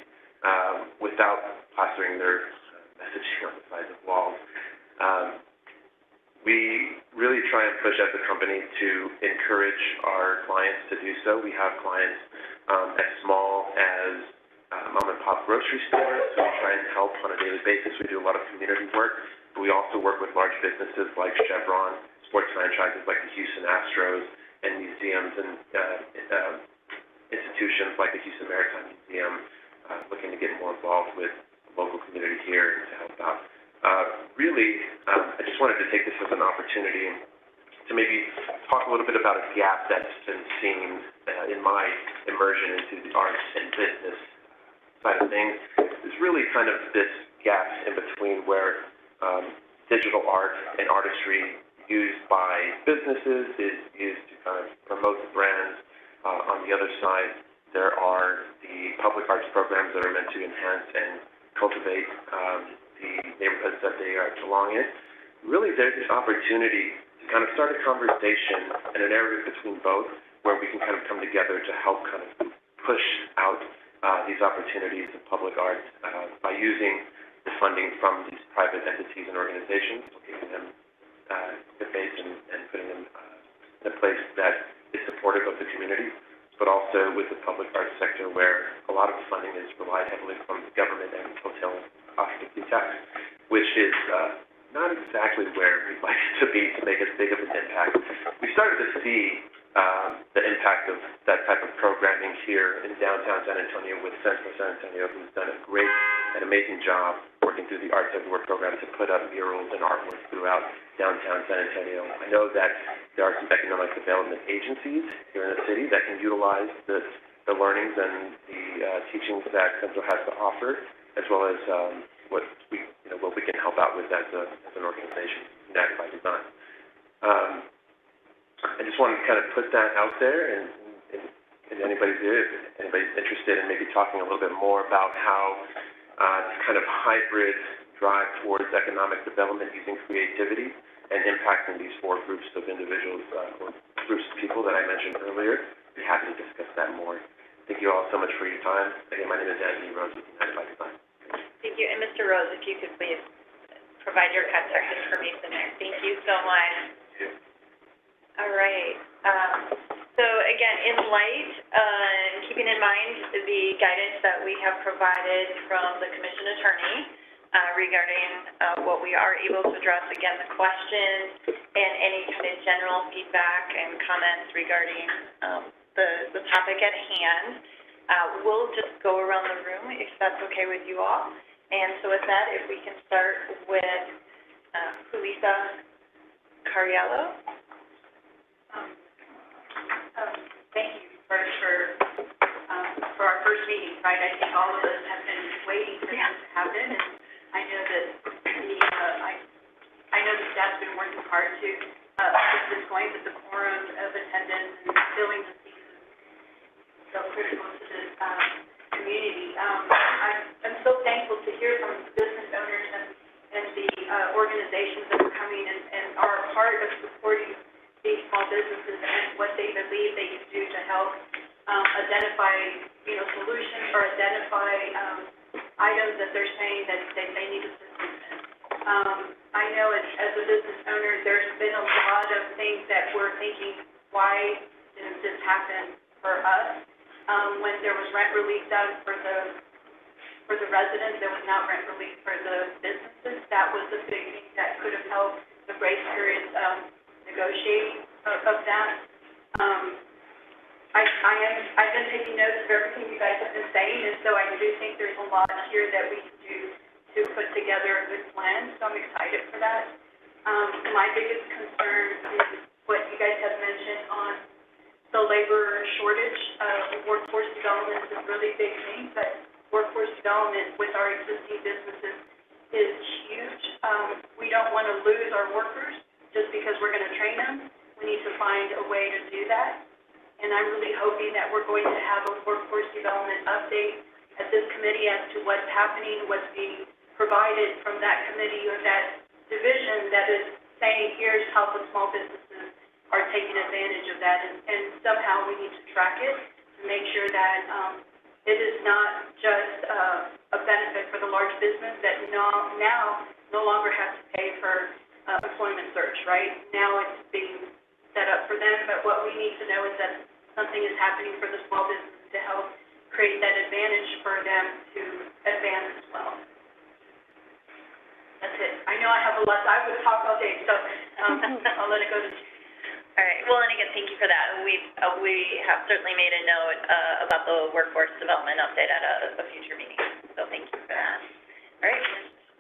without plastering their messaging on the sides of walls. We really try and push as a company to encourage our clients to do so. We have clients as small as mom-and-pop grocery stores, so we try and help on a daily basis. We do a lot of community work, but we also work with large businesses like Chevron, sports franchises like the Houston Astros, and museums and institutions like the Houston Maritime Museum, looking to get more involved with the local community here and to help out. I just wanted to take this as an opportunity to maybe talk a little bit about a gap that's been seen in my immersion into the arts and business side of things. There's really kind of this gap in between where digital art and artistry used by businesses is used to kind of promote the brands. On the other side, there are the public arts programs that are meant to enhance and cultivate the neighborhoods that they belong in. Really, there's an opportunity to kind of start a conversation and a narrative between both, where we can kind of come together to help kind of push out these opportunities of public art by using the funding from these private entities and organizations, giving them the base and putting them in a place that is supportive of the community, but also with the public arts sector where a lot of the funding is relied heavily from the government and hotel occupancy tax, which is not exactly where we'd like it to be to make as big of an impact. We started to see the impact of that type of programming here in downtown San Antonio with Central San Antonio, who's done a great and amazing job working through the Arts Everywhere program to put up murals and artwork throughout downtown San Antonio. I know that there are some economic development agencies here in the city that can utilize the learnings and the teachings that Central has to offer, as well as what we can help out with as an organization, United by Design. I just wanted to kind of put that out there, and anybody's interested in maybe talking a little bit more about how this kind of hybrid drive towards economic development using creativity and impacting these four groups of individuals or groups of people that I mentioned earlier. I'd be happy to discuss that more. Thank you all so much for your time. Again, my name is Anthony Rose with United by Design. Thank you. And Mr. Rose, if you could please provide your contact information there. Thank you so much. All right. So again, in light, keeping in mind the guidance that we have provided from the Commission Attorney regarding what we are able to address, again, the questions and any kind of general feedback and comments regarding the topic at hand, we'll just go around the room if that's okay with you all. And so with that, if we can start with Julissa Cariello. Thank you first for our first meeting, right? I think all of us have been waiting for this to happen, and I know that I know the staff's been working hard to get this going, but the quorum of attendance and filling the seats is so critical to this community. I'm so thankful to hear from the business owners and the organizations that are coming and are a part of supporting these small businesses and what they believe they can do to help identify, solutions or identify items that they're saying that they need assistance in. I know as a business owner, there's been a lot of things that we're thinking, why didn't this happen for us? When there was rent relief done for the residents, there was not rent relief for the businesses. That was the big thing that could have helped the grace period negotiating of that. I've been taking notes of everything you guys have been saying, and so I do think there's a lot here that we can do to put together a good plan, so I'm excited for that. My biggest concern is what you guys have mentioned on the labor shortage. Workforce development is a really big thing, but workforce development with our existing businesses is huge. We don't want to lose our workers just because we're going to train them. We need to find a way to do that. And I'm really hoping that we're going to have a workforce development update at this committee as to what's happening, what's being provided from that committee or that division that is saying, here's how the small businesses are taking advantage of that. And somehow we need to track it to make sure that it is not just a benefit for the large business that now no longer has to pay for employment search, right? Now it's being set up for them, but what we need to know is that something is happening for the small business to help create that advantage for them to advance as well. That's it. I know I have a lot. I would talk all day, so I'll let it go to you. All right. Well, and again, thank you for that. We have certainly made a note about the workforce development update at a future meeting, so thank you for that. All right.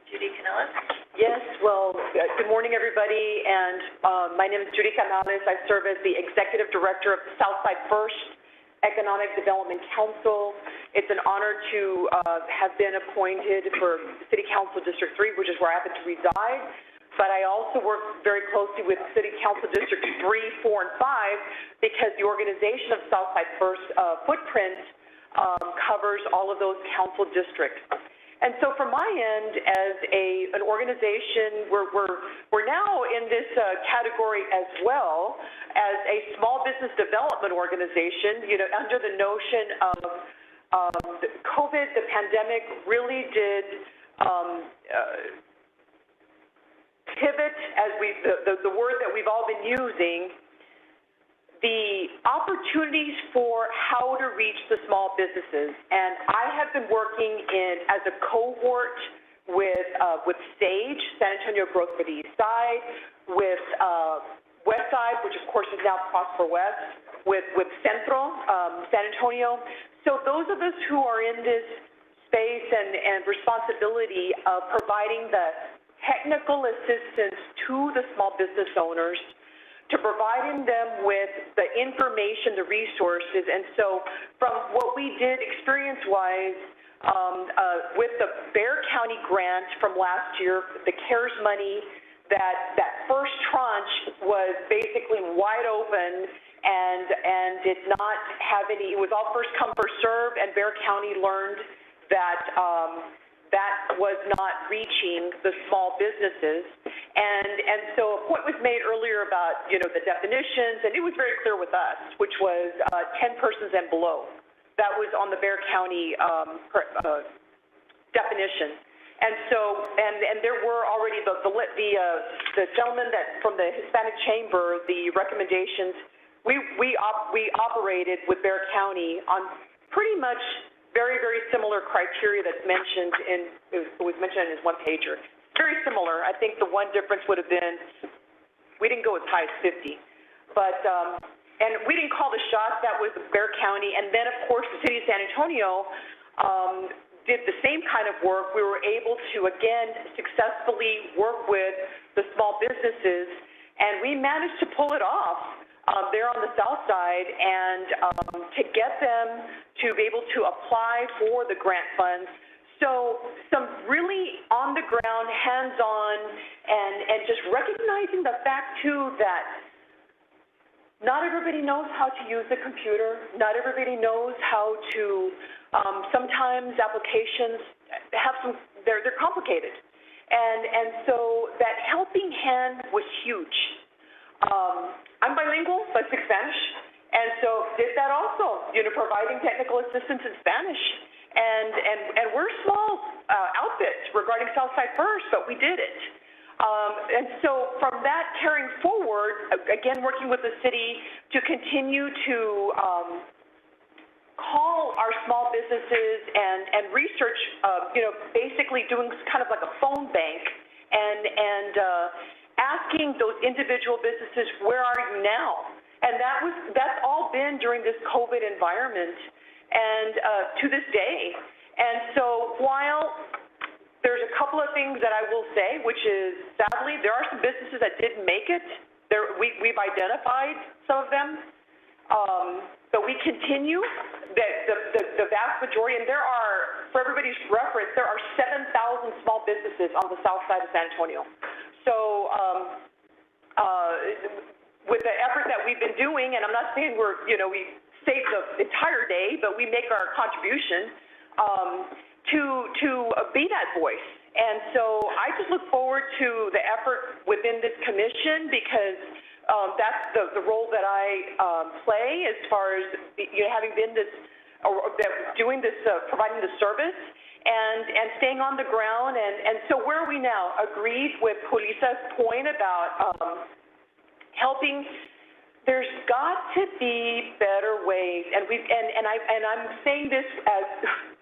Judy Canales? Yes, well, good morning, everybody, and my name is Judy Canales. I serve as the Executive Director of the Southside First Economic Development Council. It's an honor to have been appointed for City Council District 3, which is where I happen to reside, but I also work very closely with City Council Districts 3, 4, and 5 because the organization of Southside First footprint covers all of those council districts. And so from my end, as an organization, we're now in this category as well as a small business development organization, under the notion of COVID, the pandemic, really did pivot, as the word that we've all been using, the opportunities for how to reach the small businesses. And I have been working as a cohort with SAGE, San Antonio Growth for the East Side, with West Side, which of course is now Prosper West, with Centro, San Antonio. So those of us who are in this space and responsibility of providing the technical assistance to the small business owners, to providing them with the information, the resources. And so from what we did experience-wise with the Bexar County grant from last year, the CARES money, that first tranche was basically wide open and did not have any, it was all first come, first serve, and Bexar County learned that that was not reaching the small businesses. And so a point was made earlier about, the definitions, and it was very clear with us, which was 10 persons and below. That was on the Bexar County definition. And so, and there were already the gentleman that from the Hispanic Chamber, the recommendations, we operated with Bexar County on pretty much very, very similar criteria that's mentioned it was mentioned in his one-pager. Very similar. I think the one difference would have been we didn't go as high as 50. But, and we didn't call the shots. That was Bexar County. And then, of course, the city of San Antonio did the same kind of work. We were able to, again, successfully work with the small businesses, and we managed to pull it off there on the south side and to get them to be able to apply for the grant funds. So some really on-the-ground, hands-on, and just recognizing the fact, too, that not everybody knows how to use the computer. Not everybody knows how to, sometimes applications have they're complicated. And so that helping hand was huge. I'm bilingual, so I speak Spanish, and so did that also, providing technical assistance in Spanish. And we're a small outfit regarding Southside First, but we did it. And so from that carrying forward, again, working with the city to continue to call our small businesses and research, basically doing kind of like a phone bank and asking those individual businesses, where are you now? And that's all been during this COVID environment and to this day. And so while there's a couple of things that I will say, which is, sadly, there are some businesses that didn't make it. We've identified some of them. But we continue, the vast majority, and there are, for everybody's reference, there are 7,000 small businesses on the south side of San Antonio. So with the effort that we've been doing, and I'm not saying we save the entire day, but we make our contribution to be that voice. And so I just look forward to the effort within this commission because that's the role that I play as far as having been doing this, providing the service and staying on the ground. And so where are we now? Agreed with Julisa's point about helping. There's got to be better ways, and I'm saying this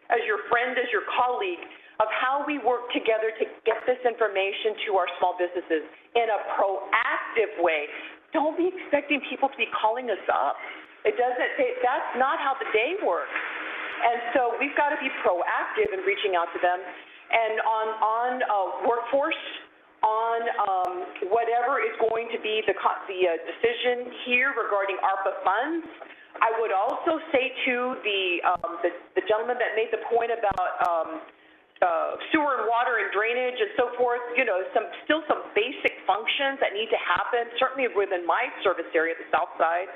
as your friend, as your colleague, of how we work together to get this information to our small businesses in a proactive way. Don't be expecting people to be calling us up. That's not how the day works. And so we've got to be proactive in reaching out to them. And on workforce, on whatever is going to be the decision here regarding Arfa funds, I would also say to the gentleman that made the point about sewer and water and drainage and so forth, still some basic functions that need to happen, certainly within my service area, the south side.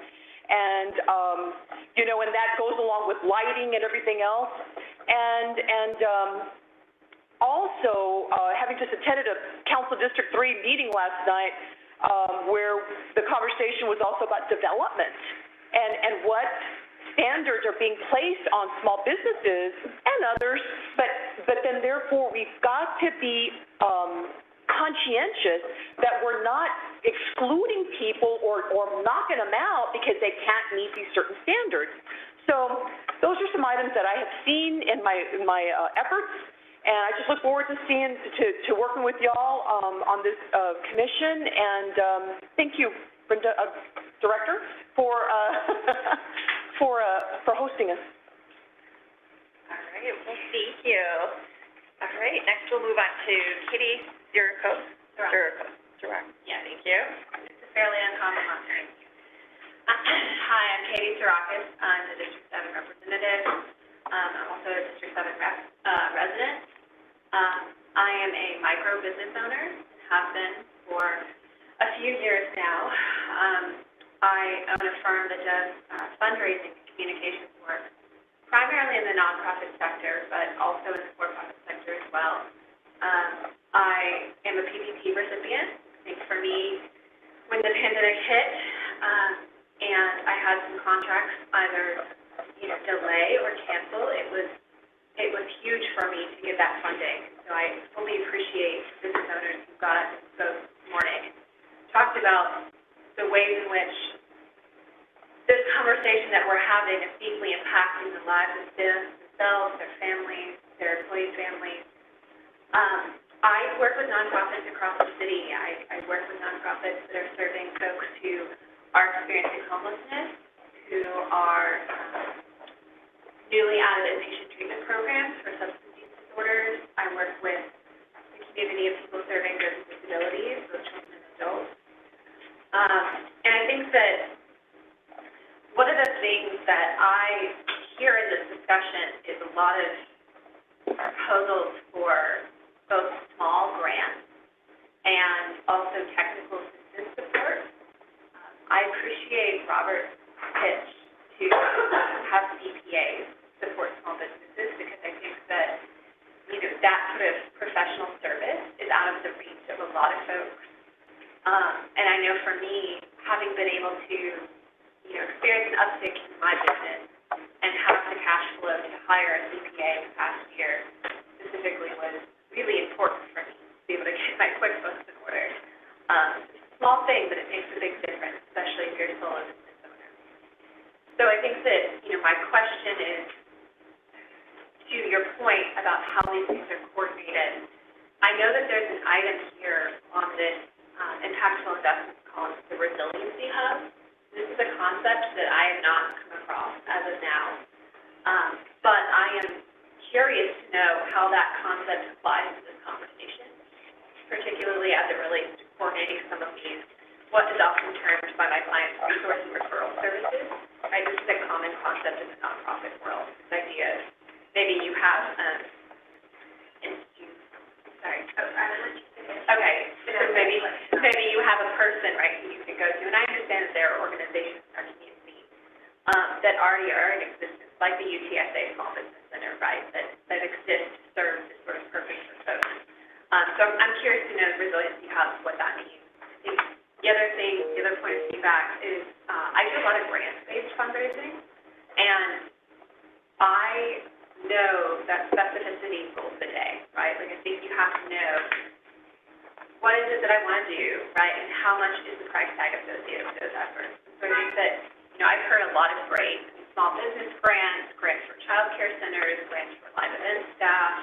And, and that goes along with lighting and everything else. And also, having just attended a Council District 3 meeting last night where the conversation was also about development and what standards are being placed on small businesses and others, but then therefore we've got to be conscientious that we're not excluding people or knocking them out because they can't meet these certain standards. So those are some items that I have seen in my efforts, and I just look forward to working with y'all on this commission. And thank you, Brenda, Director, for hosting us. All right, well, thank you. All right, next we'll move on to Katie Sorakas. Yeah, thank you. It's a fairly uncommon last name. Hi, I'm Katie Sorakas. I'm the District 7 representative. I'm also a District 7 resident. I am a micro business owner, have been for a few years now. I own a firm that does fundraising and communications work, primarily in the nonprofit sector, but also in the for-profit sector as well. I am a PPP recipient. I think for me, when the pandemic hit, and I had some contracts either, delay or cancel, it was huge for me to get that funding. So I fully appreciate business owners who got spoke this morning. Talked about the ways in which this conversation that we're having is deeply impacting the lives of themselves, their families, their employees' families. I work with nonprofits across the city. I work with nonprofits that are serving folks who are experiencing homelessness, who are newly out of inpatient treatment programs for substance use disorders. I work with the community of people serving those with disabilities, both children and adults. And I think that one of the things that I hear in this discussion is a lot of proposals for both small grants and also technical assistance support. I appreciate Robert's pitch to have CPAs support small businesses because I think that, that sort of professional service is out of the reach of a lot of folks. And I know for me, having been able to, experience an uptick in my business and have the cash flow to hire a CPA in the past year specifically was really important for me to be able to get my QuickBooks in order. Small thing, but it makes a big difference, especially if you're a solo business owner. So I think that, my question is, to your point about how these things are coordinated, I know that there's an item here on this impactful investments column, the Resiliency Hub. This is a concept that I have not come across as of now, but I am curious to know how that concept applies to this conversation, particularly as it relates to coordinating some of these, what is often termed by my clients resource and referral services. Right? This is a common concept in the nonprofit world. This idea of maybe you have so maybe you have a person, right, who you can go to, and I understand that there are organizations in our community that already are in existence, like the UTSA Small Business Center, right, that exist to serve this sort of purpose for folks. So I'm curious to know Resiliency Hubs, what that means. I think the other point of feedback is I do a lot of grant-based fundraising, and I know that specificity rules the day, right? Like I think you have to know what is it that I want to do, right, and how much is the price tag associated with those efforts. So I think that, I've heard a lot of great small business grants, grants for child care centers, grants for live event staff,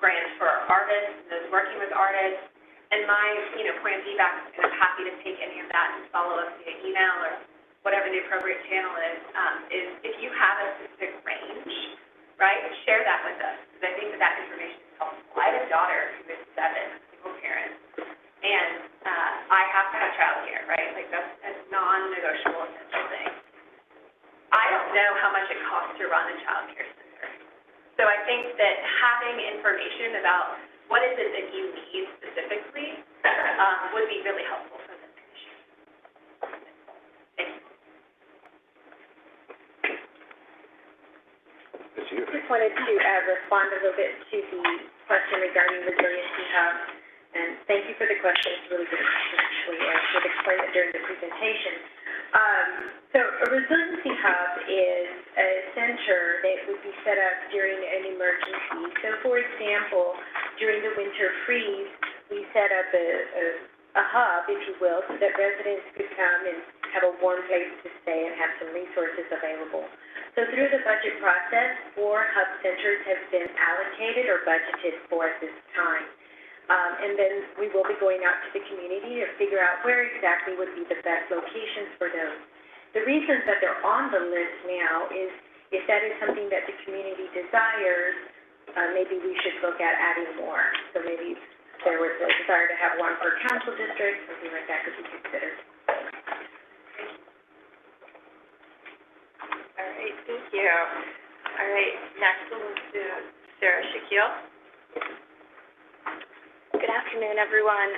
grants for artists and those working with artists. And my, point of feedback, and I'm happy to take any of that and follow up via email or whatever the appropriate channel is if you have a specific range, right, share that with us, because I think that information is helpful. I have a daughter who is 7, single parent, and I have to have childcare, right? Like that's a non-negotiable essential thing. I don't know how much it costs to run a childcare center. So I think that having information about what is it that you need specifically would be really helpful for this commission. Thank you. I just wanted to respond a little bit to the question regarding Resiliency Hub. And thank you for the question. It's a really good question, actually. I should explain it during the presentation. So a Resiliency Hub is a center that would be set up during an emergency. So for example, during the winter freeze, we set up a hub, if you will, so that residents could come and have a warm place to stay and have some resources available. So through the budget process, 4 hub centers have been allocated or budgeted for at this time. And then we will be going out to the community to figure out where exactly would be the best locations for those. The reason that they're on the list now is if that is something that the community desires, maybe we should look at adding more. So maybe if there was a desire to have one per council district, something like that could be considered. All right, thank you. All right, next we'll move to Sarah Shaquille. Good afternoon, everyone.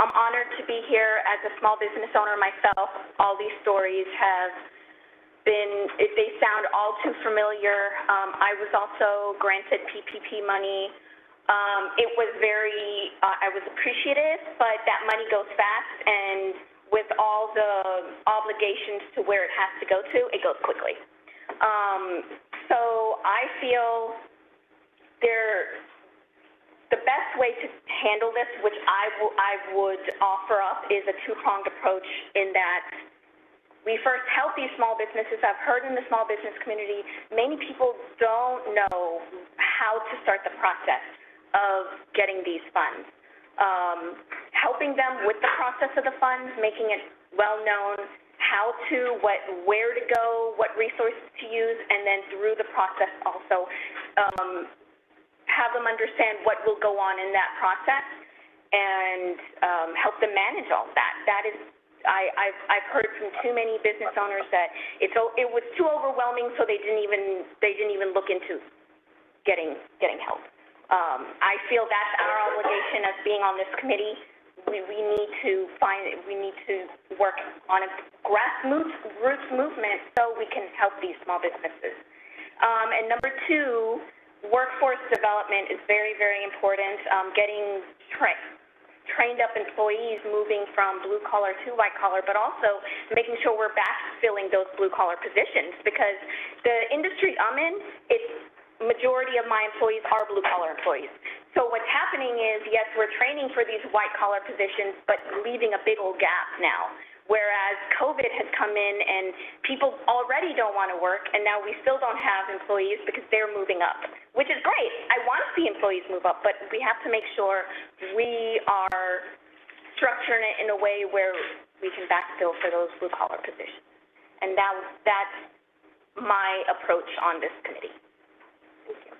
I'm honored to be here as a small business owner myself. All these stories have been, they sound all too familiar. I was also granted PPP money. It was very, I was appreciative, but that money goes fast, and with all the obligations to where it has to go to, it goes quickly. So I feel the best way to handle this, which I would offer up, is a two-pronged approach in that we first help these small businesses. I've heard in the small business community, many people don't know how to start the process of getting these funds. Helping them with the process of the funds, making it well-known, how to, where to go, what resources to use, and then through the process also have them understand what will go on in that process and help them manage all that. That is, I've heard from too many business owners that it was too overwhelming, so they didn't even look into getting help. I feel that's our obligation as being on this committee. We need to work on a grassroots movement so we can help these small businesses. And number 2, workforce development is very, very important. Getting trained up employees moving from blue collar to white collar, but also making sure we're backfilling those blue collar positions, because the industry I'm in, majority of my employees are blue collar employees. So what's happening is, yes, we're training for these white collar positions, but leaving a big old gap now. Whereas COVID has come in and people already don't want to work, and now we still don't have employees because they're moving up, which is great. I want to see employees move up, but we have to make sure we are structuring it in a way where we can backfill for those blue collar positions. And that's my approach on this committee. Thank you.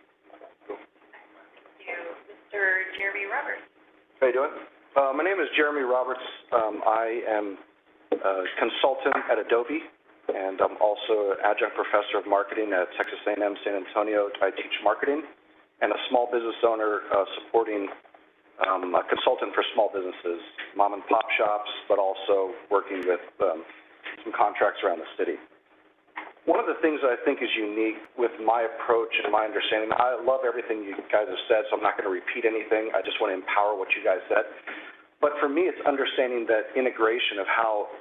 Thank you. Mr. Jeremy Roberts. How you doing? My name is Jeremy Roberts. I am a consultant at Adobe, and I'm also an adjunct professor of marketing at Texas A&M San Antonio. I teach marketing, and a small business owner supporting a consultant for small businesses, mom and pop shops, but also working with some contracts around the city. One of the things that I think is unique with my approach and my understanding, I love everything you guys have said, so I'm not going to repeat anything. I just want to empower what you guys said. But for me, it's understanding that integration of how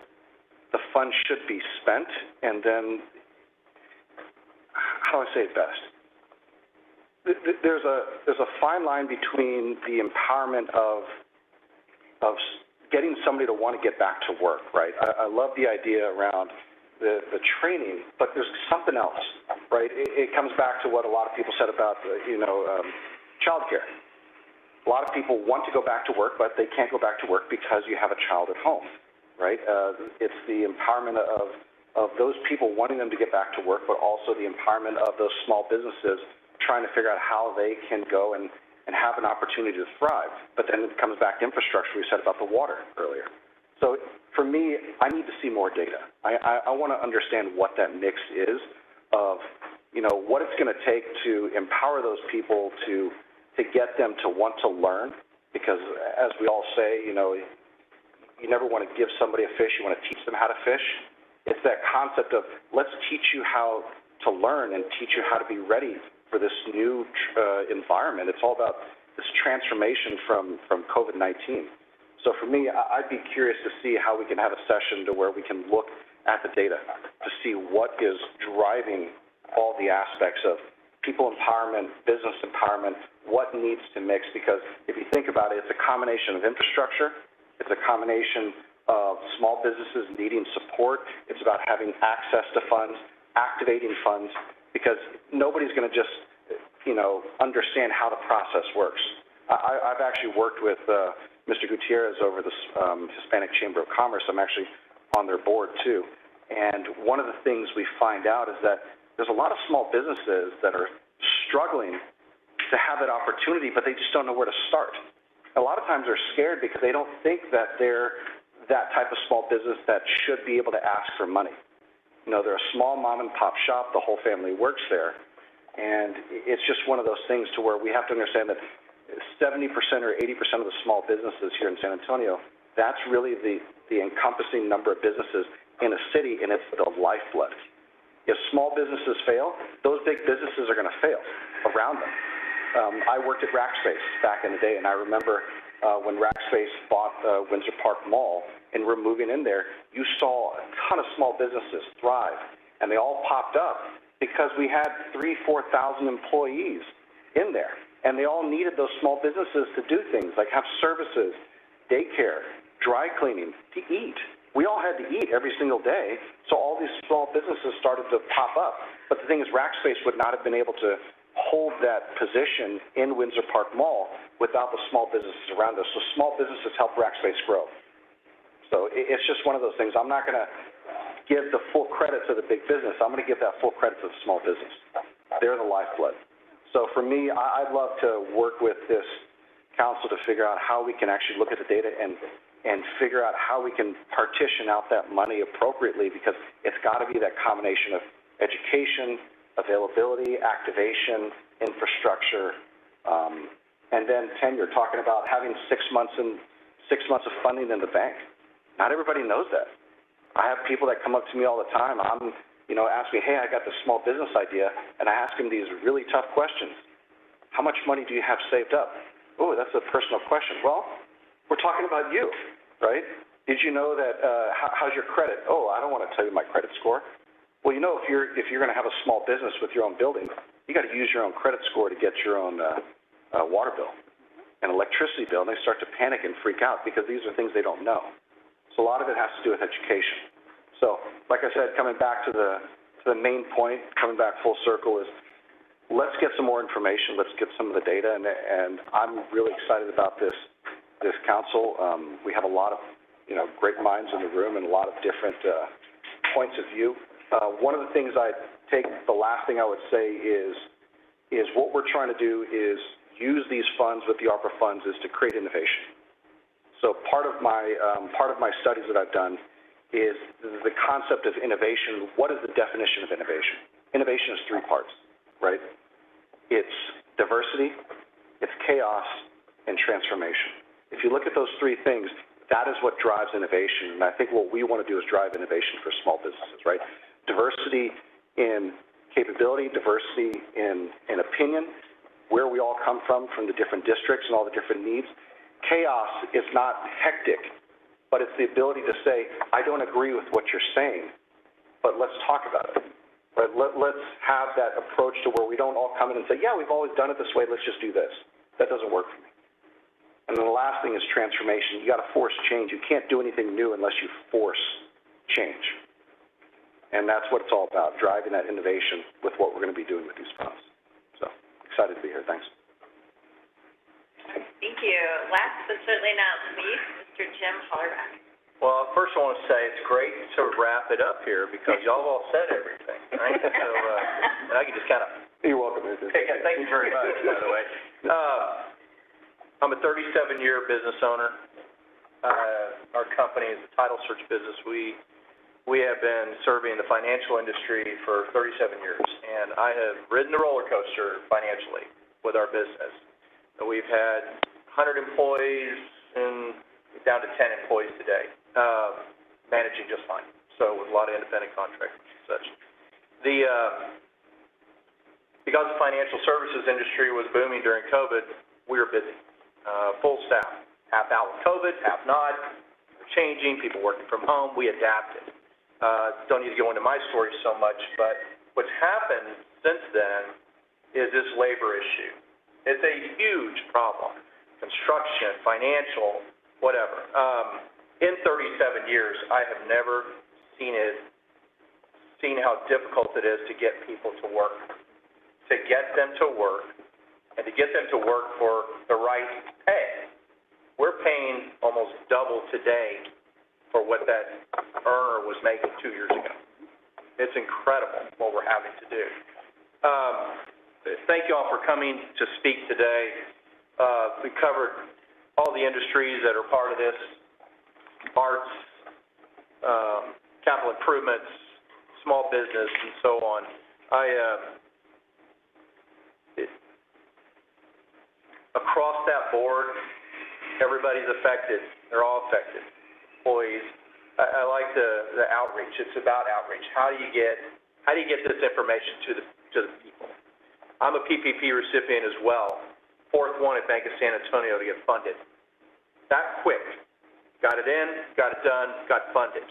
the funds should be spent, and then, how do I say it best? There's a fine line between the empowerment of getting somebody to want to get back to work, right? I love the idea around the training, but there's something else, right? It comes back to what a lot of people said about, childcare. A lot of people want to go back to work, but they can't go back to work because you have a child at home, right? It's the empowerment of those people wanting them to get back to work, but also the empowerment of those small businesses trying to figure out how they can go and have an opportunity to thrive. But then it comes back to infrastructure we said about the water earlier. So for me, I need to see more data. I want to understand what that mix is of, what it's going to take to empower those people to get them to want to learn, because as we all say, you never want to give somebody a fish, you want to teach them how to fish. It's that concept of let's teach you how to learn and teach you how to be ready for this new environment. It's all about this transformation from COVID-19. So for me, I'd be curious to see how we can have a session to where we can look at the data to see what is driving all the aspects of people empowerment, business empowerment, what needs to mix, because if you think about it, it's a combination of infrastructure, it's a combination of small businesses needing support, it's about having access to funds, activating funds, because nobody's going to just, understand how the process works. I've actually worked with Mr. Gutierrez over the Hispanic Chamber of Commerce. I'm actually on their board too. And one of the things we find out is that there's a lot of small businesses that are struggling to have that opportunity, but they just don't know where to start. A lot of times they're scared because they don't think that they're that type of small business that should be able to ask for money. They're a small mom and pop shop, the whole family works there, and it's just one of those things to where we have to understand that 70% or 80% of the small businesses here in San Antonio, that's really the encompassing number of businesses in a city, and it's the lifeblood. If small businesses fail, those big businesses are going to fail around them. I worked at Rackspace back in the day, and I remember when Rackspace bought Windsor Park Mall and we're moving in there, you saw a ton of small businesses thrive, and they all popped up because we had 3,000 to 4,000 employees in there, and they all needed those small businesses to do things like have services, daycare, dry cleaning, to eat. We all had to eat every single day, so all these small businesses started to pop up. But the thing is, Rackspace would not have been able to hold that position in Windsor Park Mall without the small businesses around us. So small businesses help Rackspace grow. So it's just one of those things. I'm not going to give the full credit to the big business. I'm going to give that full credit to the small business. They're the lifeblood. So for me, I'd love to work with this council to figure out how we can actually look at the data and figure out how we can partition out that money appropriately, because it's got to be that combination of education, availability, activation, infrastructure, and then tenure, talking about having 6 months of funding in the bank. Not everybody knows that. I have people that come up to me all the time. Ask me, hey, I got this small business idea, and I ask them these really tough questions. How much money do you have saved up? Oh, that's a personal question. Well, we're talking about you, right? Did you know that, how's your credit? Oh, I don't want to tell you my credit score. Well, if you're going to have a small business with your own building, you got to use your own credit score to get your own water bill and electricity bill, and they start to panic and freak out because these are things they don't know. So a lot of it has to do with education. So, like I said, coming back to the main point, coming back full circle, is let's get some more information. Let's get some of the data, and I'm really excited about this council. We have a lot of great minds in the room and a lot of different points of view. One of the things the last thing I would say is what we're trying to do is use these funds with the ARPA funds is to create innovation. So part of my studies that I've done is the concept of innovation. What is the definition of innovation? Innovation is 3 parts, right? It's diversity, it's chaos, and transformation. If you look at those 3 things, that is what drives innovation, and I think what we want to do is drive innovation for small businesses, right? Diversity in capability, diversity in opinion, where we all come from the different districts and all the different needs. Chaos is not hectic, but it's the ability to say, I don't agree with what you're saying, but let's talk about it. Right? Let's have that approach to where we don't all come in and say, yeah, we've always done it this way, let's just do this. That doesn't work for me. And then the last thing is transformation. You got to force change. You can't do anything new unless you force change. And that's what it's all about, driving that innovation with what we're going to be doing with these funds. So, excited to be here. Thanks. Thank you. Last but certainly not least, Mr. Jim Hollerback. Well, first I want to say it's great to wrap it up here because y'all all said everything, right? So, and I can just kind of... You're welcome. Thank you very much, by the way. I'm a 37-year business owner. Our company is a title search business. We have been serving the financial industry for 37 years, and I have ridden the roller coaster financially with our business. We've had 100 employees and down to 10 employees today, managing just fine. So with a lot of independent contractors and such. Because the financial services industry was booming during COVID, we were busy, full staff, half out with COVID, half not, changing, people working from home, we adapted. Don't need to go into my story so much, but what's happened since then is this labor issue. It's a huge problem. Construction, financial, whatever. In 37 years, I have never seen how difficult it is to get people to work, and to get them to work for the right pay. We're paying almost double today for what that earner was making 2 years ago. It's incredible what we're having to do. Thank you all for coming to speak today. We covered all the industries that are part of this: arts, capital improvements, small business, and so on. Across that board, everybody's affected. They're all affected. Employees. I like the outreach. It's about outreach. How do you get this information to the people? I'm a PPP recipient as well. Fourth one at Bank of San Antonio to get funded. That quick. Got it in, got it done, got funded.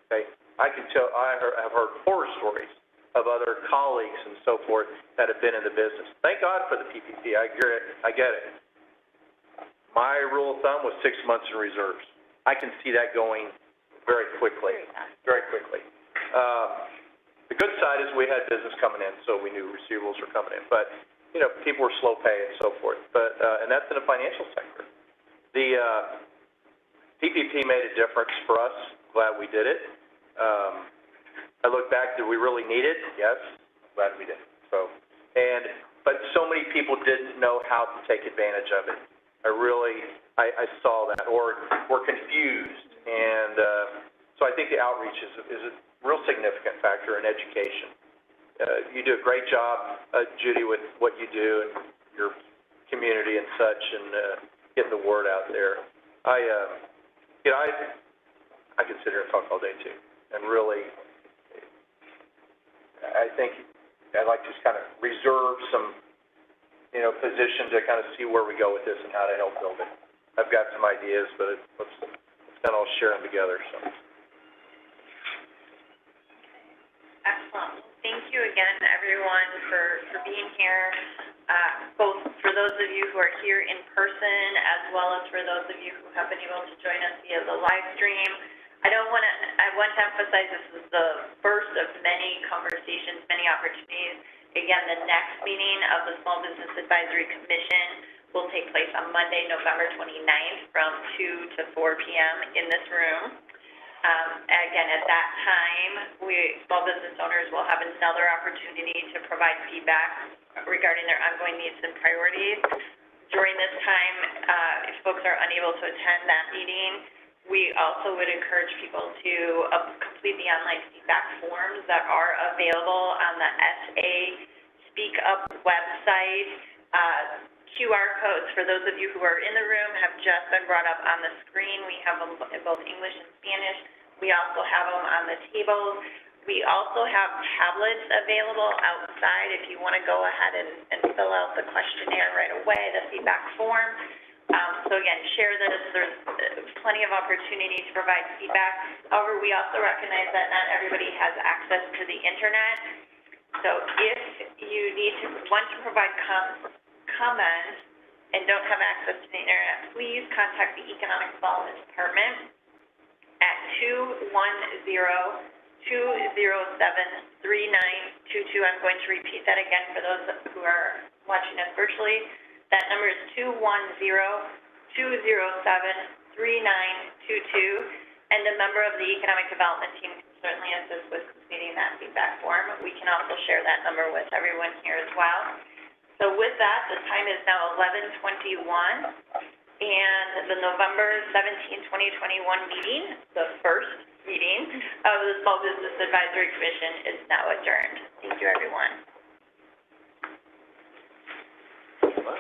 Okay. I have heard horror stories of other colleagues and so forth that have been in the business. Thank God for the PPP. I get it. My rule of thumb was 6 months in reserves. I can see that going very quickly. The good side is we had business coming in, so we knew receivables were coming in. But, you know, people were slow pay and so forth. But, and that's in the financial sector. The PPP made a difference for us. Glad we did it. I look back, did we really need it? Yes. Glad we did. But so many people didn't know how to take advantage of it. I saw that, or were confused. And so I think the outreach is a real significant factor in education. You do a great job, Judy, with what you do and your community and such, and getting the word out there. I could sit here and talk all day too, and really, I think I'd like to just kind of reserve some, position to kind of see where we go with this and how to help build it. I've got some ideas, but let's kind of all share them together. So. Excellent. Thank you again, everyone, for being here, both for those of you who are here in person, as well as for those of you who have been able to join us via the live stream. I want to emphasize this is the first of many conversations, many opportunities. Again, the next meeting of the Small Business Advisory Commission will take place on Monday, November 29th from 2 to 4 p.m. in this room. Again, at that time, small business owners will have another opportunity to provide feedback regarding their ongoing needs and priorities. During this time, if folks are unable to attend that meeting, we also would encourage people to complete the online feedback forms that are available on the SA Speak Up website. QR codes, for those of you who are in the room, have just been brought up on the screen. We have them in both English and Spanish. We also have them on the tables. We also have tablets available outside if you want to go ahead and fill out the questionnaire right away, the feedback form. So again, share this. There's plenty of opportunity to provide feedback. However, we also recognize that not everybody has access to the internet. So if you want to provide comments and don't have access to the internet, please contact the Economic Development Department at 210-207-3922. I'm going to repeat that again for those who are watching us virtually. That number is 210-207-3922, and a member of the Economic Development team can certainly assist with completing that feedback form. We can also share that number with everyone here as well. So with that, the time is now 11:21, and the November 17, 2021 meeting, the first meeting of the Small Business Advisory Commission, is now adjourned. Thank you, everyone. Well,